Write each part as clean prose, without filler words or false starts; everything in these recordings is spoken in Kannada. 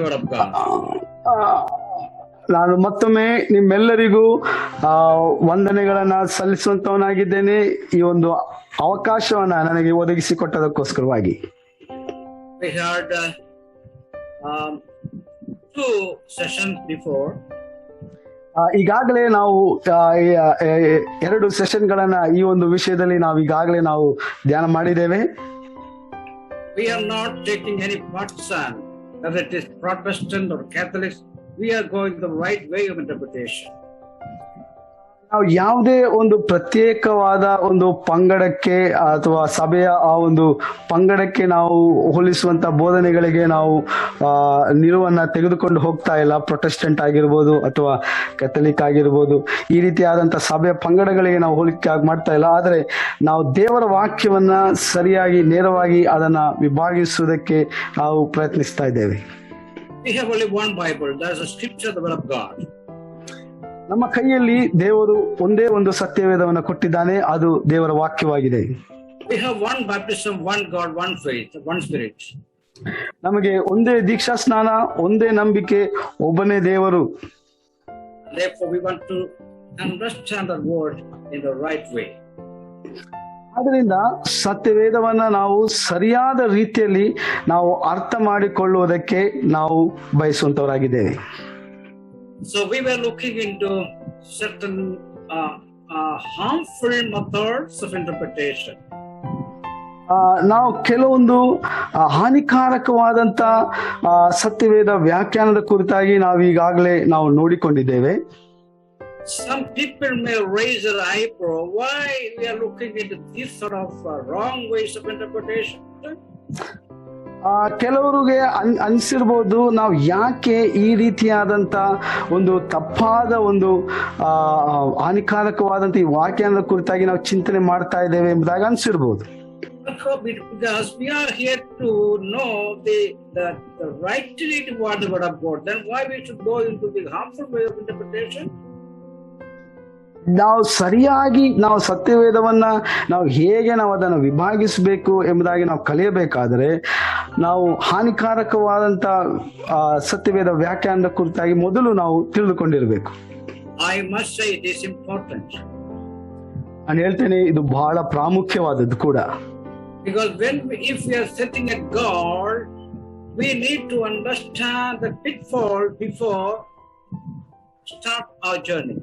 word of God. ನಾನು ಮತ್ತೊಮ್ಮೆ ನಿಮ್ಮೆಲ್ಲರಿಗೂ ವಂದನೆಗಳನ್ನ ಸಲ್ಲಿಸುವಂತವನಾಗಿದ್ದೇನೆ, ಈ ಒಂದು ಅವಕಾಶವನ್ನ ನನಗೆ ಒದಗಿಸಿಕೊಟ್ಟದಕ್ಕೋಸ್ಕರವಾಗಿ. We heard 2 sessions before. ಈಗಾಗಲೇ ನಾವು 2 ಸೆಷನ್ಗಳನ್ನ ಈ ಒಂದು ವಿಷಯದಲ್ಲಿ ನಾವು ಈಗಾಗಲೇ ನಾವು ಧ್ಯಾನ ಮಾಡಿದ್ದೇವೆ. We are not taking any partisan, whether it is Protestant or Catholics. We are going the right way of interpretation. ನಾವು ಯಾವುದೇ ಒಂದು ಪ್ರತ್ಯೇಕವಾದ ಒಂದು ಪಂಗಡಕ್ಕೆ ಅಥವಾ ಸಭೆಯ ಆ ಒಂದು ಪಂಗಡಕ್ಕೆ ನಾವು ಹೋಲಿಸುವಂತ ಬೋಧನೆಗಳಿಗೆ ನಾವು ನಿಲುವನ್ನ ತೆಗೆದುಕೊಂಡು ಹೋಗ್ತಾ ಇಲ್ಲ. ಪ್ರೊಟೆಸ್ಟೆಂಟ್ ಆಗಿರ್ಬೋದು ಅಥವಾ ಕೆಥಲಿಕ್ ಆಗಿರ್ಬೋದು, ಈ ರೀತಿಯಾದಂತ ಸಭೆಯ ಪಂಗಡಗಳಿಗೆ ನಾವು ಹೋಲಿಕೆ ಮಾಡ್ತಾ ಇಲ್ಲ. ಆದರೆ ನಾವು ದೇವರ ವಾಕ್ಯವನ್ನ ಸರಿಯಾಗಿ ನೇರವಾಗಿ ಅದನ್ನ ವಿಭಾಗಿಸುವುದಕ್ಕೆ ನಾವು ಪ್ರಯತ್ನಿಸ್ತಾ ಇದ್ದೇವೆ. We have only one Bible. That is a scripture, the word of God. ನಮ್ಮ ಕೈಯಲ್ಲಿ ದೇವರು ಒಂದೇ ಒಂದು ಸತ್ಯವೇದವನ್ನು ಕೊಟ್ಟಿದ್ದಾನೆ, ಅದು ದೇವರ ವಾಕ್ಯವಾಗಿದೆ. We have one baptism, one God, one faith, one spirit. ನಮಗೆ ಒಂದೇ ದೀಕ್ಷಾ ಸ್ನಾನ, ಒಂದೇ ನಂಬಿಕೆ, ಒಬ್ಬನೇ ದೇವರು. Therefore we want to understand the word in the right way. ಆದ್ದರಿಂದ ಸತ್ಯವೇದವನ್ನ ನಾವು ಸರಿಯಾದ ರೀತಿಯಲ್ಲಿ ನಾವು ಅರ್ಥ ಮಾಡಿಕೊಳ್ಳುವುದಕ್ಕೆ ನಾವು ಬಯಸುವಂತವರಾಗಿದ್ದೇವೆ. So we were looking into certain harmful methods of interpretation. ನಾವು ಕೆಲವೊಂದು ಹಾನಿಕಾರಕವಾದಂತ ಸತ್ಯವೇದ ವ್ಯಾಖ್ಯಾನದ ಕುರಿತಾಗಿ ನಾವು ಈಗಾಗಲೇ ನಾವು ನೋಡಿಕೊಂಡಿದ್ದೇವೆ. Some people may raise their eyebrow, why we are looking into this sort of wrong ways of interpretation? ಕೆಲವರಿಗೆ ಅನ್ಸಿರ್ಬೋದು, ನಾವು ಯಾಕೆ ಈ ರೀತಿಯಾದಂತ ಒಂದು ತಪ್ಪಾದ ಒಂದು ಹಾನಿಕಾರಕವಾದಂತ ಈ ವ್ಯಾಖ್ಯಾನದ ಕುರಿತಾಗಿ ನಾವು ಚಿಂತನೆ ಮಾಡ್ತಾ ಇದ್ದೇವೆ ಎಂಬುದಾಗಿ ಅನ್ಸಿರ್ಬೋದು. Because we are here to know the right to read the word of God, then why we should go into the harmful way of interpretation? ನಾವು ಸರಿಯಾಗಿ ನಾವು ಸತ್ಯವೇದವನ್ನ ನಾವು ಹೇಗೆ ನಾವು ಅದನ್ನು ವಿಭಾಗಿಸಬೇಕು ಎಂಬುದಾಗಿ ನಾವು ಕಲಿಯಬೇಕಾದರೆ ನಾವು ಹಾನಿಕಾರಕವಾದಂತ ಸತ್ಯವೇದ ವ್ಯಾಖ್ಯಾನದ ಕುರಿತಾಗಿ ಮೊದಲು ನಾವು ತಿಳಿದುಕೊಂಡಿರಬೇಕು. I must say it is important. ನಾನು ಹೇಳ್ತೇನೆ, ಇದು ಬಹಳ ಪ್ರಾಮುಖ್ಯವಾದದ್ದು ಕೂಡ. Because if we are setting a goal, we need to understand the pitfall before start our journey.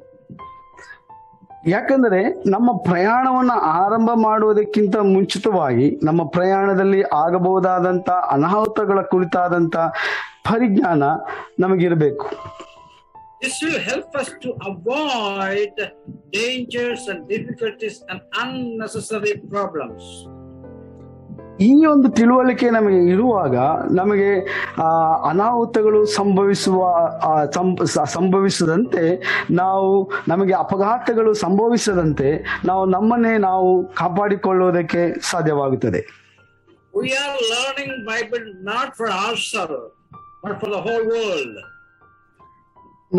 ಯಾಕಂದ್ರೆ ನಮ್ಮ ಪ್ರಯಾಣವನ್ನ ಆರಂಭ ಮಾಡುವುದಕ್ಕಿಂತ ಮುಂಚಿತವಾಗಿ ನಮ್ಮ ಪ್ರಯಾಣದಲ್ಲಿ ಆಗಬಹುದಾದಂತ ಅನಾಹುತಗಳ ಕುರಿತಾದಂತ ಪರಿಜ್ಞಾನ ನಮಗಿರಬೇಕು. This will help us to avoid dangers and difficulties and unnecessary problems. ಈ ಒಂದು ತಿಳುವಳಿಕೆ ನಮಗೆ ಇರುವಾಗ ನಮಗೆ ಅನಾಹುತಗಳು ಸಂಭವಿಸದಂತೆ ನಮಗೆ ಅಪಘಾತಗಳು ಸಂಭವಿಸದಂತೆ ನಾವು ನಮ್ಮನ್ನೇ ನಾವು ಕಾಪಾಡಿಕೊಳ್ಳುವುದಕ್ಕೆ ಸಾಧ್ಯವಾಗುತ್ತದೆ. We are learning Bible not for ourselves but for the whole world.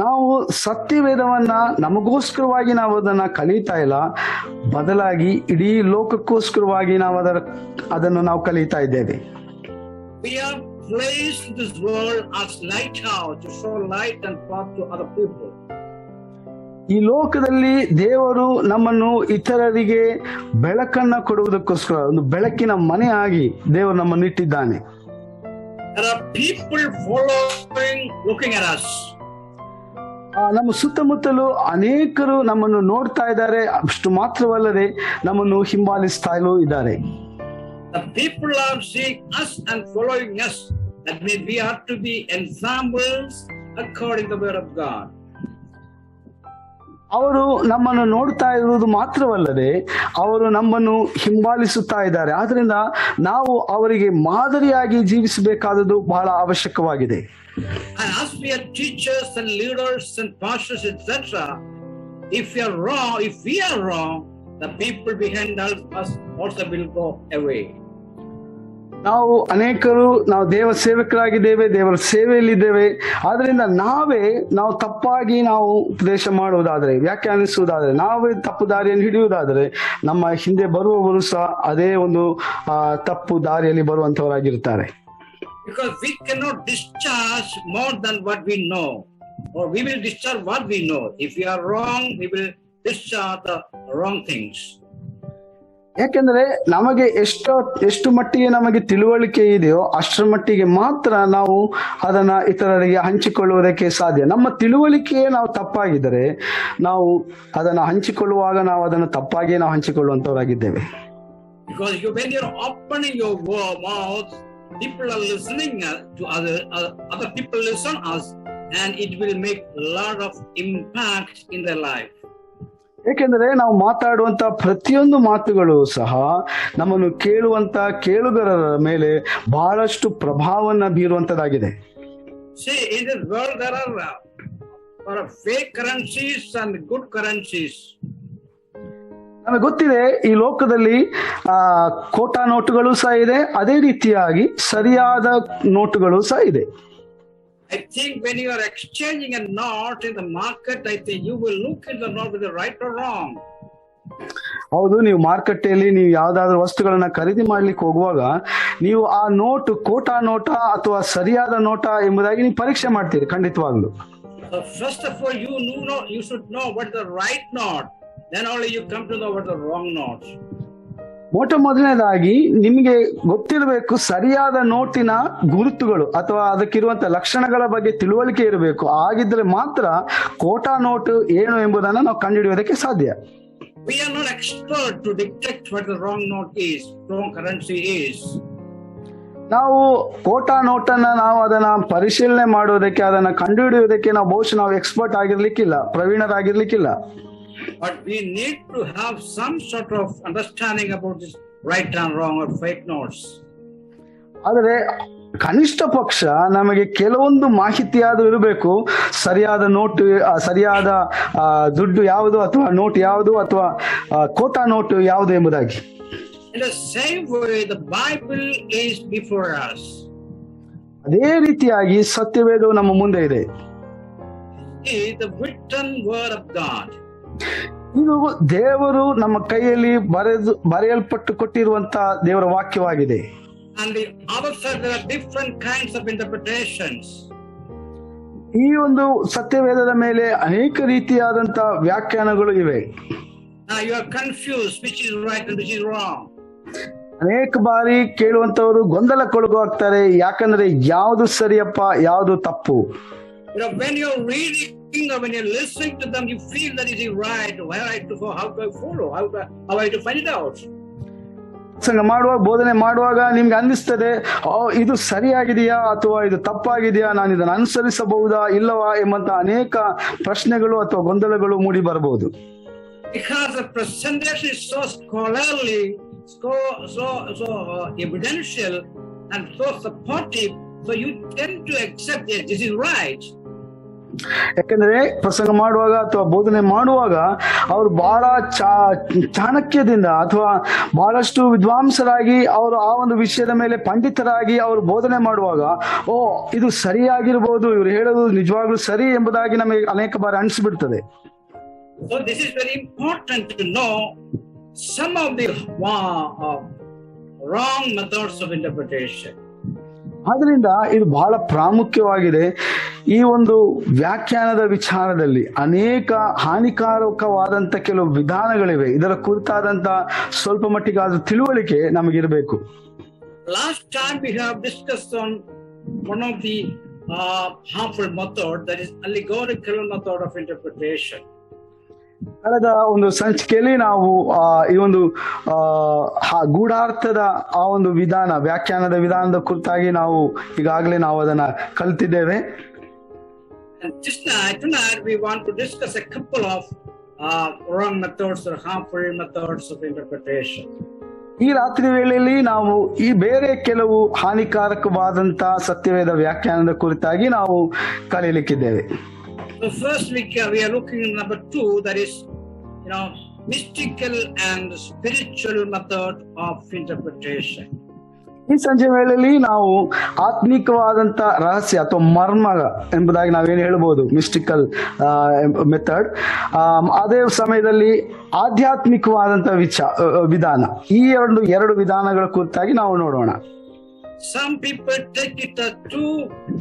ನಾವು ಸತ್ಯವೇದವನ್ನ ನಮಗೋಸ್ಕರವಾಗಿ ನಾವು ಅದನ್ನ ಕಲಿತಾ ಇಲ್ಲ, ಬದಲಾಗಿ ಇಡೀ ಲೋಕಕ್ಕೋಸ್ಕರವಾಗಿ ನಾವು ಅದನ್ನು ನಾವು ಕಲಿತಾ ಇದ್ದೇವೆ. We are placed in this world as lighthouse to show light and path to other people. ಈ ಲೋಕದಲ್ಲಿ ದೇವರು ನಮ್ಮನ್ನು ಇತರರಿಗೆ ಬೆಳಕನ್ನ ಕೊಡುವುದಕ್ಕೋಸ್ಕರ ಒಂದು ಬೆಳಕಿನ ಮನೆಯಾಗಿ ದೇವರು ನಮ್ಮನ್ನು ಇಟ್ಟಿದ್ದಾನೆ. There are people following, looking at us. ನಮ್ಮ ಸುತ್ತಮುತ್ತಲು ಅನೇಕರು ನಮ್ಮನ್ನು ನೋಡ್ತಾ ಇದ್ದಾರೆ, ಅಷ್ಟು ಮಾತ್ರವಲ್ಲದೆ ನಮ್ಮನ್ನು ಹಿಂಬಾಲಿಸ್ತಾ ಇದ್ದಾರೆ. The people are seeing us and following us. That means we are to be ensembles according to the word of God. ಅವರು ನಮ್ಮನ್ನು ನೋಡ್ತಾ ಇರುವುದು ಮಾತ್ರವಲ್ಲದೆ ಅವರು ನಮ್ಮನ್ನು ಹಿಂಬಾಲಿಸುತ್ತಾ ಇದ್ದಾರೆ. ಆದ್ರಿಂದ ನಾವು ಅವರಿಗೆ ಮಾದರಿಯಾಗಿ ಜೀವಿಸಬೇಕಾದದ್ದು ಬಹಳ ಅವಶ್ಯಕವಾಗಿದೆ. And as we are teachers and leaders and pastors, etc., if we are wrong, the people behind us also will go away. ನಾವು ಅನೇಕರು ನಾವು ದೇವ ಸೇವಕರಾಗಿದ್ದೇವೆ, ದೇವರ ಸೇವೆಯಲ್ಲಿದ್ದೇವೆ. ಆದ್ರಿಂದ ನಾವು ತಪ್ಪಾಗಿ ನಾವು ಉಪದೇಶ ಮಾಡುವುದಾದರೆ, ವ್ಯಾಖ್ಯಾನಿಸುವುದಾದರೆ, ನಾವೇ ತಪ್ಪು ದಾರಿಯನ್ನು ಹಿಡಿಯುವುದಾದರೆ ನಮ್ಮ ಹಿಂದೆ ಬರುವವರು ಸಹ ಅದೇ ಒಂದು ತಪ್ಪು ದಾರಿಯಲ್ಲಿ ಬರುವಂತವರಾಗಿರ್ತಾರೆ. Because we cannot discharge more than what we know, or we will discharge what we know. If we are wrong, we will discharge the wrong things. ಯಾಕೆಂದ್ರೆ ನಮಗೆ ಎಷ್ಟು ಮಟ್ಟಿಗೆ ನಮಗೆ ತಿಳುವಳಿಕೆ ಇದೆಯೋ ಅಷ್ಟರ ಮಟ್ಟಿಗೆ ಮಾತ್ರ ನಾವು ಅದನ್ನ ಇತರರಿಗೆ ಹಂಚಿಕೊಳ್ಳುವುದಕ್ಕೆ ಸಾಧ್ಯ. ನಮ್ಮ ತಿಳುವಳಿಕೆಯೇ ನಾವು ತಪ್ಪಾಗಿದ್ದರೆ ನಾವು ಅದನ್ನ ಹಂಚಿಕೊಳ್ಳುವಾಗ ನಾವು ಅದನ್ನು ತಪ್ಪಾಗಿ ನಾವು ಹಂಚಿಕೊಳ್ಳುವಂತವರಾಗಿದ್ದೇವೆ. Because when you're opening your mouth, people are listening to other people listen us, and it will make a lot of impact in their life. ಏಕೆಂದರೆ ನಾವು ಮಾತಾಡುವಂತ ಪ್ರತಿಯೊಂದು ಮಾತುಗಳು ಸಹ ನಮ್ಮನ್ನು ಕೇಳುವಂತ ಕೇಳುಗರ ಮೇಲೆ ಬಹಳಷ್ಟು ಪ್ರಭಾವವನ್ನು ಬೀರುವಂತದ್ದಾಗಿದೆ. See, in this world there are fake currencies and good currencies. ನಮಗೆ ಗೊತ್ತಿದೆ ಈ ಲೋಕದಲ್ಲಿ ಖೋಟಾ ನೋಟುಗಳು ಸಹ ಇದೆ, ಅದೇ ರೀತಿಯಾಗಿ ಸರಿಯಾದ ನೋಟುಗಳು ಸಹ ಇದೆ. I think when you are exchanging a note in the market, I think you will look in the note whether right or wrong. ಹೌದು, ನೀವು ಮಾರುಕಟ್ಟೆಯಲ್ಲಿ ನೀವು ಯಾವ್ದಾದ್ರು ವಸ್ತುಗಳನ್ನ ಖರೀದಿ ಮಾಡ್ಲಿಕ್ಕೆ ಹೋಗುವಾಗ ನೀವು ಆ ನೋಟ್ ಖೋಟಾ ನೋಟ ಅಥವಾ ಸರಿಯಾದ ನೋಟ ಎಂಬುದಾಗಿ ನೀವು ಪರೀಕ್ಷೆ ಮಾಡ್ತೀರಿ ಖಂಡಿತವಾಗ್ಲು. So first of all, you should know what is the right note. Then only you come to know what the wrong note. ಮೊದಲನೇದಾಗಿ ನಿಮಗೆ ಗೊತ್ತಿರಬೇಕು ಸರಿಯಾದ ನೋಟಿನ ಗುರುತುಗಳು ಅಥವಾ ಅದಕ್ಕಿರುವಂತ ಲಕ್ಷಣಗಳ ಬಗ್ಗೆ ತಿಳುವಳಿಕೆ ಇರಬೇಕು. ಆಗಿದ್ರೆ ಮಾತ್ರ ಖೋಟಾ ನೋಟ್ ಏನು ಎಂಬುದನ್ನು ನಾವು ಕಂಡುಹಿಡಿಯೋದಕ್ಕೆ ಸಾಧ್ಯ. We are not expert to detect what the wrong note is, wrong currency is. ನಾವು ಖೋಟಾ ನೋಟನ್ನ ನಾವು ಅದನ್ನ ಪರಿಶೀಲನೆ ಮಾಡೋದಕ್ಕೆ ಅದನ್ನ ಕಂಡುಹಿಡಿಯೋದಕ್ಕೆ ನಾವು ಬಹುಶಃ ನಾವು expert ಆಗಿರ್ಲಿಕ್ಕಿಲ್ಲ, ಪ್ರವೀಣರಾಗಿರ್ಲಿಕ್ಕಿಲ್ಲ. But we need to have some sort of understanding about this right and wrong or fake notes. ಆದರೆ ಕನಿಷ್ಠ ಪಕ್ಷ ನಮಗೆ ಕೆಲವೊಂದು ಮಾಹಿತಿಯಾದರೂ ಇರಬೇಕು, ಸರಿಯಾದ ನೋಟ್, ಸರಿಯಾದ ದುಡ್ಡು ಯಾವುದು ಅಥವಾ ನೋಟ್ ಯಾವುದು ಅಥವಾ ಖೋಟಾ ನೋಟ್ ಯಾವುದು ಎಂಬುದಾಗಿ. In the same way, the Bible is before us. ಅದೇ ರೀತಿಯಾಗಿ ಸತ್ಯವೇದವು ನಮ್ಮ ಮುಂದೆ ಇದೆ. It is the written word of God. ಇದು ದೇವರು ನಮ್ಮ ಕೈಯಲ್ಲಿ ಬರೆಯಲ್ಪಟ್ಟು ಕೊಟ್ಟಿರುವಂತ ದೇವರ ವಾಕ್ಯವಾಗಿದೆ. And the other side there are different kinds of interpretations. ಈ ಒಂದು ಸತ್ಯವೇದದ ಮೇಲೆ ಅನೇಕ ರೀತಿಯಾದಂತ ವ್ಯಾಖ್ಯಾನಗಳು ಇವೆ. Now you are confused which is right and which is wrong. ಅನೇಕ ಬಾರಿ ಕೇಳುವಂತವರು ಗೊಂದಲಕ್ಕೊಳಗಾಗ್ತಾರೆ, ಯಾಕಂದ್ರೆ ಯಾವುದು ಸರಿಯಪ್ಪ ಯಾವುದು ತಪ್ಪು. When you're reading or when you're listening to them, you feel that it is right. Where I to go? How do I follow? How I to find it out? ಮಾಡುವಾಗ ಬೋಧನೆ ಮಾಡುವಾಗ ನಿಮ್ಗೆ ಅನ್ನಿಸ್ತದೆ, ಇದು ಸರಿಯಾಗಿದೆಯಾ ಅಥವಾ ಇದು ತಪ್ಪಾಗಿದೆಯಾ, ನಾನು ಇದನ್ನು ಅನುಸರಿಸಬಹುದಾ ಇಲ್ಲವಾ ಎಂಬಂತ ಅನೇಕ ಪ್ರಶ್ನೆಗಳು ಅಥವಾ ಗೊಂದಲಗಳು ಮೂಡಿ ಬರಬಹುದು. Because the presentation is so scholarly, so evidential and so supportive, so you tend to accept that this is right. ಯಾಕಂದ್ರೆ ಪ್ರಸಂಗ ಮಾಡುವಾಗ ಅಥವಾ ಬೋಧನೆ ಮಾಡುವಾಗ ಅವರು ಬಹಳ ಚಾಣಕ್ಯದಿಂದ ಅಥವಾ ಬಹಳಷ್ಟು ವಿದ್ವಾಂಸರಾಗಿ ಅವರು ಆ ಒಂದು ವಿಷಯದ ಮೇಲೆ ಪಂಡಿತರಾಗಿ ಅವರು ಬೋಧನೆ ಮಾಡುವಾಗ ಇದು ಸರಿಯಾಗಿರ್ಬೋದು, ಇವರು ಹೇಳೋದು ನಿಜವಾಗ್ಲೂ ಸರಿ ಎಂಬುದಾಗಿ ನಮಗೆ ಅನೇಕ ಬಾರಿ ಅನಿಸ್ಬಿಡ್ತದೆ. So this is very important to know some of the wrong methods of interpretation. ಆದ್ರಿಂದ ಇದು ಬಹಳ ಪ್ರಾಮುಖ್ಯವಾಗಿದೆ. ಈ ಒಂದು ವ್ಯಾಖ್ಯಾನದ ವಿಚಾರದಲ್ಲಿ ಅನೇಕ ಹಾನಿಕಾರಕವಾದಂತ ಕೆಲವು ವಿಧಾನಗಳಿವೆ. ಇದರ ಕುರಿತಾದಂತ ಸ್ವಲ್ಪ ಮಟ್ಟಿಗಾದ ತಿಳುವಳಿಕೆ ನಮಗಿರಬೇಕು. Last time we have discussed on one of the harmful method, that is allegorical method of interpretation. ಕಳೆದ ಒಂದು ಸಂಚಿಕೆಯಲ್ಲಿ ನಾವು ಈ ಒಂದು ಗೂಢಾರ್ಥದ ಆ ಒಂದು ವಿಧಾನ, ವ್ಯಾಖ್ಯಾನದ ವಿಧಾನದ ಕುರಿತಾಗಿ ನಾವು ಈಗಾಗಲೇ ನಾವು ಅದನ್ನ ಕಲಿತಿದ್ದೇವೆ. Tonight we want to discuss a couple of wrong methods or harmful methods of interpretation. ಈ ರಾತ್ರಿ ವೇಳೆಯಲ್ಲಿ ನಾವು ಈ ಬೇರೆ ಕೆಲವು ಹಾನಿಕಾರಕವಾದಂತ ಸತ್ಯವೇದ ವ್ಯಾಖ್ಯಾನದ ಕುರಿತಾಗಿ ನಾವು ಕಲಿಯಲಿಕ್ಕಿದ್ದೇವೆ. So first we are looking at number 2, that is, mystical and spiritual method of interpretation. ಈ ಸಂಜೆ ವೇಳೆಯಲ್ಲಿ ನಾವು ಆತ್ಮಿಕವಾದಂತ ರಹಸ್ಯ ಅಥವಾ ಮರ್ಮ ಎಂಬುದಾಗಿ ನಾವೇನು ಹೇಳ್ಬೋದು, ಮಿಸ್ಟಿಕಲ್ ಮೆಥಡ್. ಅದೇ ಸಮಯದಲ್ಲಿ ಆಧ್ಯಾತ್ಮಿಕವಾದಂತ ವಿಧಾನ, ಈ ಎರಡು ವಿಧಾನಗಳ ಕುರಿತಾಗಿ ನಾವು ನೋಡೋಣ. some people take it as two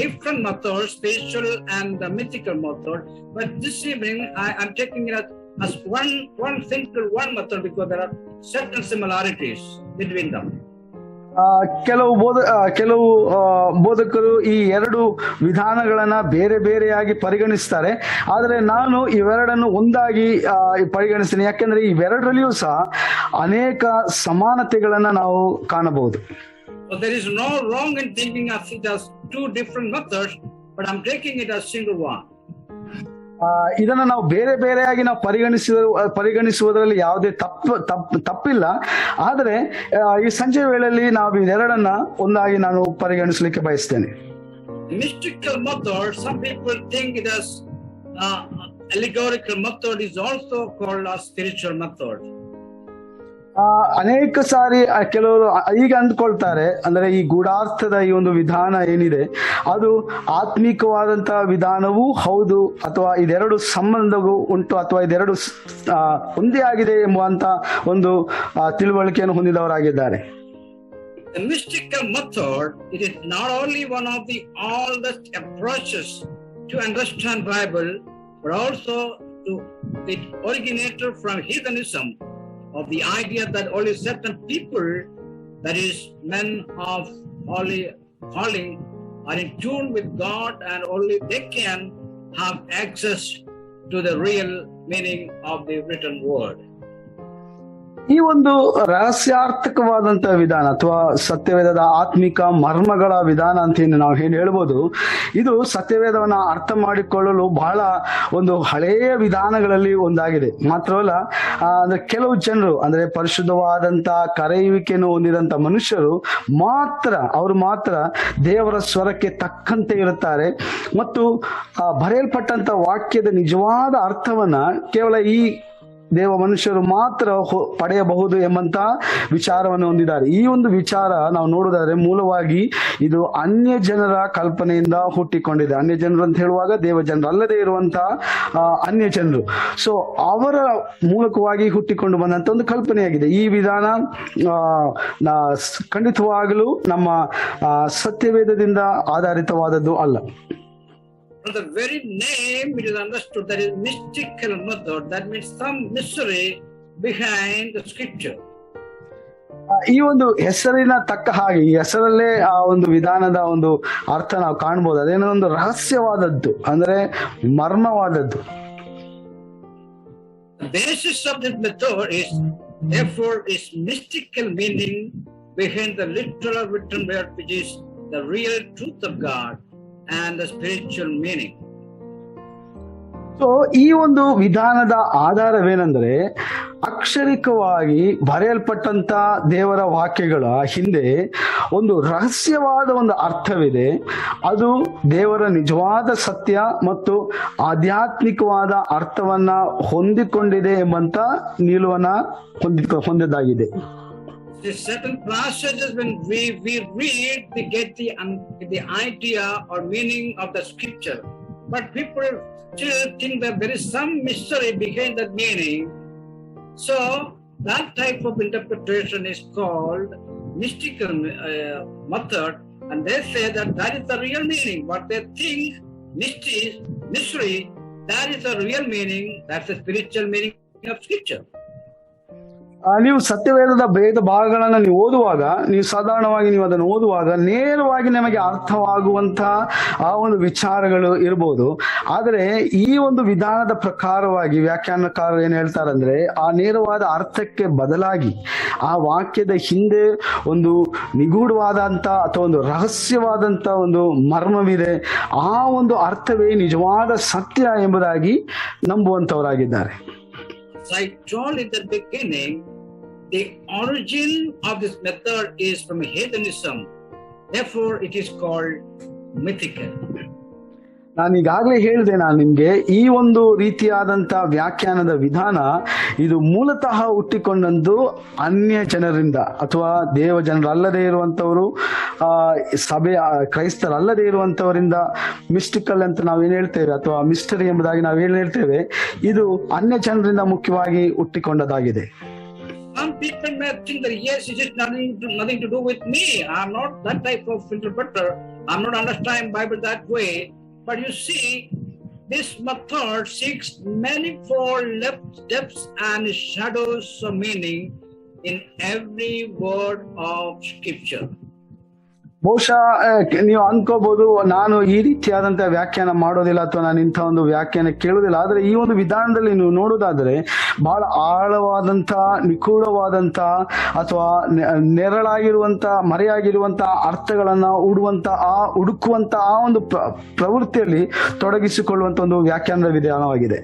different methods, spiritual and the mythical method. But this evening, I'm taking it as one single one method because there are certain similarities between them. ಕೆಲವು ಬೋಧಕರು ಈ ಎರಡು ವಿಧಾನಗಳನ್ನ ಬೇರೆ ಬೇರೆಯಾಗಿ ಪರಿಗಣಿಸ್ತಾರೆ. ಆದರೆ ನಾನು ಇವೆರಡನ್ನು ಒಂದಾಗಿ ಪರಿಗಣಿಸ್ತೀನಿ. ಯಾಕೆಂದ್ರೆ ಇವೆರಡರಲ್ಲಿಯೂ ಸಹ ಅನೇಕ ಸಮಾನತೆಗಳನ್ನ ನಾವು ಕಾಣಬಹುದು. So there is no wrong in thinking of it as two different methods, but I'm taking it as single one. ಇದನ್ನ ನಾವು ಬೇರೆ ಬೇರೆಯಾಗಿ ನಾವು ಪರಿಗಣಿಸುವುದರಲ್ಲಿ ಯಾವುದೇ ತಪ್ಪಿಲ್ಲ. ಆದರೆ ಈ ಸಂಜೆ ವೇಳೆಯಲ್ಲಿ ನಾವು ಇದೆರಡನ್ನ ಒಂದಾಗಿ ನಾನು ಪರಿಗಣಿಸಲಿಕ್ಕೆ ಬಯಸ್ತೇನೆ. Mystical method, some people think it as allegorical method, is also called a spiritual method. ಅನೇಕ ಸಾರಿ ಕೆಲವರು ಈಗ ಅಂದ್ಕೊಳ್ತಾರೆ, ಅಂದ್ರೆ ಈ ಗೂಢಾರ್ಥದ ಈ ಒಂದು ವಿಧಾನ ಏನಿದೆ ಅದು ಆತ್ಮಿಕವಾದಂತಹ ವಿಧಾನವೂ ಹೌದು, ಅಥವಾ ಇದೆರಡು ಸಂಬಂಧವೂ ಉಂಟು, ಅಥವಾ ಇದೆರಡು ಒಂದೇ ಆಗಿದೆ ಎಂಬುವಂತ ಒಂದು ತಿಳುವಳಿಕೆಯನ್ನು ಹೊಂದಿದವರಾಗಿದ್ದಾರೆ. The mystical method, it is not only one of the oldest approaches to understand Bible, but also it originated from heathenism, of the idea that only certain people, that is men of holy calling, are in tune with God, and only they can have access to the real meaning of the written word. ಈ ಒಂದು ರಹಸ್ಯಾರ್ಥಕವಾದಂತಹ ವಿಧಾನ ಅಥವಾ ಸತ್ಯವೇದದ ಆತ್ಮಿಕ ಮರ್ಮಗಳ ವಿಧಾನ ಅಂತ ನಾವು ಏನು ಹೇಳ್ಬೋದು, ಇದು ಸತ್ಯವೇದವನ್ನ ಅರ್ಥ ಮಾಡಿಕೊಳ್ಳಲು ಬಹಳ ಒಂದು ಹಳೆಯ ವಿಧಾನಗಳಲ್ಲಿ ಒಂದಾಗಿದೆ. ಮಾತ್ರವಲ್ಲ, ಅಂದ್ರೆ ಕೆಲವು ಜನರು, ಅಂದ್ರೆ ಪರಿಶುದ್ಧವಾದಂತಹ ಕರೆಯುವಿಕೆಯನ್ನು ಹೊಂದಿದಂತ ಮನುಷ್ಯರು ಅವರು ಮಾತ್ರ ದೇವರ ಸ್ವರಕ್ಕೆ ತಕ್ಕಂತೆ ಇರುತ್ತಾರೆ ಮತ್ತು ಬರೆಯಲ್ಪಟ್ಟಂತ ವಾಕ್ಯದ ನಿಜವಾದ ಅರ್ಥವನ್ನ ಕೇವಲ ಈ ದೇವ ಮನುಷ್ಯರು ಮಾತ್ರ ಪಡೆಯಬಹುದು ಎಂಬಂತ ವಿಚಾರವನ್ನು ಹೊಂದಿದ್ದಾರೆ. ಈ ಒಂದು ವಿಚಾರ ನಾವು ನೋಡಿದರೆ ಮೂಲವಾಗಿ ಇದು ಅನ್ಯ ಜನರ ಕಲ್ಪನೆಯಿಂದ ಹುಟ್ಟಿಕೊಂಡಿದೆ. ಅನ್ಯ ಜನರು ಅಂತ ಹೇಳುವಾಗ ದೇವ ಜನರು ಅಲ್ಲದೆ ಇರುವಂತಹ ಅನ್ಯ ಜನರು, ಸೊ ಅವರ ಮೂಲಕವಾಗಿ ಹುಟ್ಟಿಕೊಂಡು ಬಂದಂತ ಒಂದು ಕಲ್ಪನೆಯಾಗಿದೆ. ಈ ವಿಧಾನ ಖಂಡಿತವಾಗಲೂ ನಮ್ಮ ಸತ್ಯವೇದದಿಂದ ಆಧಾರಿತವಾದದ್ದು ಅಲ್ಲ. From the very name, it is understood that is mystical method. That means some mystery behind the scripture. ಈ ಒಂದು ಹೆಸರಿನ ತಕ್ಕ ಹಾಗೆ ಈ ಹೆಸರಲ್ಲೇ ಆ ಒಂದು ವಿಧಾನದ ಒಂದು ಅರ್ಥ ನಾವು ಕಾಣಬಹುದು. ಅದೇನೋ ಒಂದು ರಹಸ್ಯವಾದದ್ದು, ಅಂದ್ರೆ ಮರ್ಮವಾದದ್ದು. The basis of this method is therefore is mystical meaning behind the literal written word, which is the real truth of God and the spiritual meaning. So ಈ ಒಂದು ವಿಧಾನದ ಆಧಾರವೇನೆಂದರೆ, ಅಕ್ಷರಿಕವಾಗಿ ಬರೆಯಲ್ಪಟ್ಟಂತ ದೇವರ ವಾಕ್ಯಗಳ ಹಿಂದೆ ಒಂದು ರಹಸ್ಯವಾದ ಒಂದು ಅರ್ಥವಿದೆ. ಅದು ದೇವರ ನಿಜವಾದ ಸತ್ಯ ಮತ್ತು ಆಧ್ಯಾತ್ಮಿಕವಾದ ಅರ್ಥವನ್ನ ಹೊಂದಿಕೊಂಡಿದೆ ಎಂಬಂತ ನಿಲುವನ್ನ ಹೊಂದಿದ್ದಾಗಿದೆ. The certain passages when we read, we get the idea or meaning of the scripture, but people still think that there is some mystery behind that meaning. So that type of interpretation is called mystical method, and they say that is the real meaning. What they think mystery, that is the real meaning, that's the spiritual meaning of scripture. ನೀವು ಸತ್ಯವೇದದ ಭೇದ ಭಾಗಗಳನ್ನ ನೀವು ಓದುವಾಗ, ನೀವು ಸಾಧಾರಣವಾಗಿ ನೀವು ಅದನ್ನು ಓದುವಾಗ ನೇರವಾಗಿ ನಮಗೆ ಅರ್ಥವಾಗುವಂತಹ ಆ ಒಂದು ವಿಚಾರಗಳು ಇರ್ಬೋದು. ಆದರೆ ಈ ಒಂದು ವಿಧಾನದ ಪ್ರಕಾರವಾಗಿ ವ್ಯಾಖ್ಯಾನಕಾರರು ಏನ್ ಹೇಳ್ತಾರಂದ್ರೆ, ಆ ನೇರವಾದ ಅರ್ಥಕ್ಕೆ ಬದಲಾಗಿ ಆ ವಾಕ್ಯದ ಹಿಂದೆ ಒಂದು ನಿಗೂಢವಾದಂತ ಅಥವಾ ಒಂದು ರಹಸ್ಯವಾದಂತ ಒಂದು ಮರ್ಮವಿದೆ. ಆ ಒಂದು ಅರ್ಥವೇ ನಿಜವಾದ ಸತ್ಯ ಎಂಬುದಾಗಿ ನಂಬುವಂತವರಾಗಿದ್ದಾರೆ. I told in the beginning, the origin of this method is from heathenism. Therefore, it is called mythical. ನಾನು ಈಗಾಗಲೇ ಹೇಳಿದೆ ನಿಮ್ಗೆ, ಈ ಒಂದು ರೀತಿಯಾದಂತ ವ್ಯಾಖ್ಯಾನದ ವಿಧಾನ ಇದು ಮೂಲತಃ ಹುಟ್ಟಿಕೊಂಡಂದು ಅನ್ಯ ಜನರಿಂದ ಅಥವಾ ದೇವ ಜನರಲ್ಲದೆ ಇರುವಂತವರು, ಕ್ರೈಸ್ತರಲ್ಲದೆ ಇರುವಂತವರಿಂದ ಮಿಸ್ಟಿಕಲ್ ಅಂತ ನಾವೇನ್ ಹೇಳ್ತೇವೆ ಅಥವಾ ಮಿಸ್ಟರಿ ಎಂಬುದಾಗಿ ನಾವೇನ್ ಹೇಳ್ತೇವೆ, ಇದು ಅನ್ಯ ಜನರಿಂದ ಮುಖ್ಯವಾಗಿ ಹುಟ್ಟಿಕೊಂಡದಾಗಿದೆ. Some people may think that yes, it is nothing to do with me. I'm not that type of interpreter. I'm not understanding Bible that way. But you see, this method seeks manifold depths and shadows of meaning in every word of Scripture. ಬಹುಶಃ ನೀವು ಅನ್ಕೋಬಹುದು, ನಾನು ಈ ರೀತಿಯಾದಂತಹ ವ್ಯಾಖ್ಯಾನ ಮಾಡೋದಿಲ್ಲ ಅಥವಾ ನಾನು ಇಂಥ ಒಂದು ವ್ಯಾಖ್ಯಾನ ಕೇಳುವುದಿಲ್ಲ. ಆದ್ರೆ ಈ ಒಂದು ವಿಧಾನದಲ್ಲಿ ನೀವು ನೋಡೋದಾದ್ರೆ ಬಹಳ ಆಳವಾದಂತ, ನಿಗೂಢವಾದಂತ ಅಥವಾ ನೆರಳಾಗಿರುವಂತ, ಮರೆಯಾಗಿರುವಂತ ಅರ್ಥಗಳನ್ನ ಹುಡುಕುವಂತ ಆ ಒಂದು ಪ್ರವೃತ್ತಿಯಲ್ಲಿ ತೊಡಗಿಸಿಕೊಳ್ಳುವಂತ ಒಂದು ವ್ಯಾಖ್ಯಾನದ ವಿಧಾನವಾಗಿದೆ.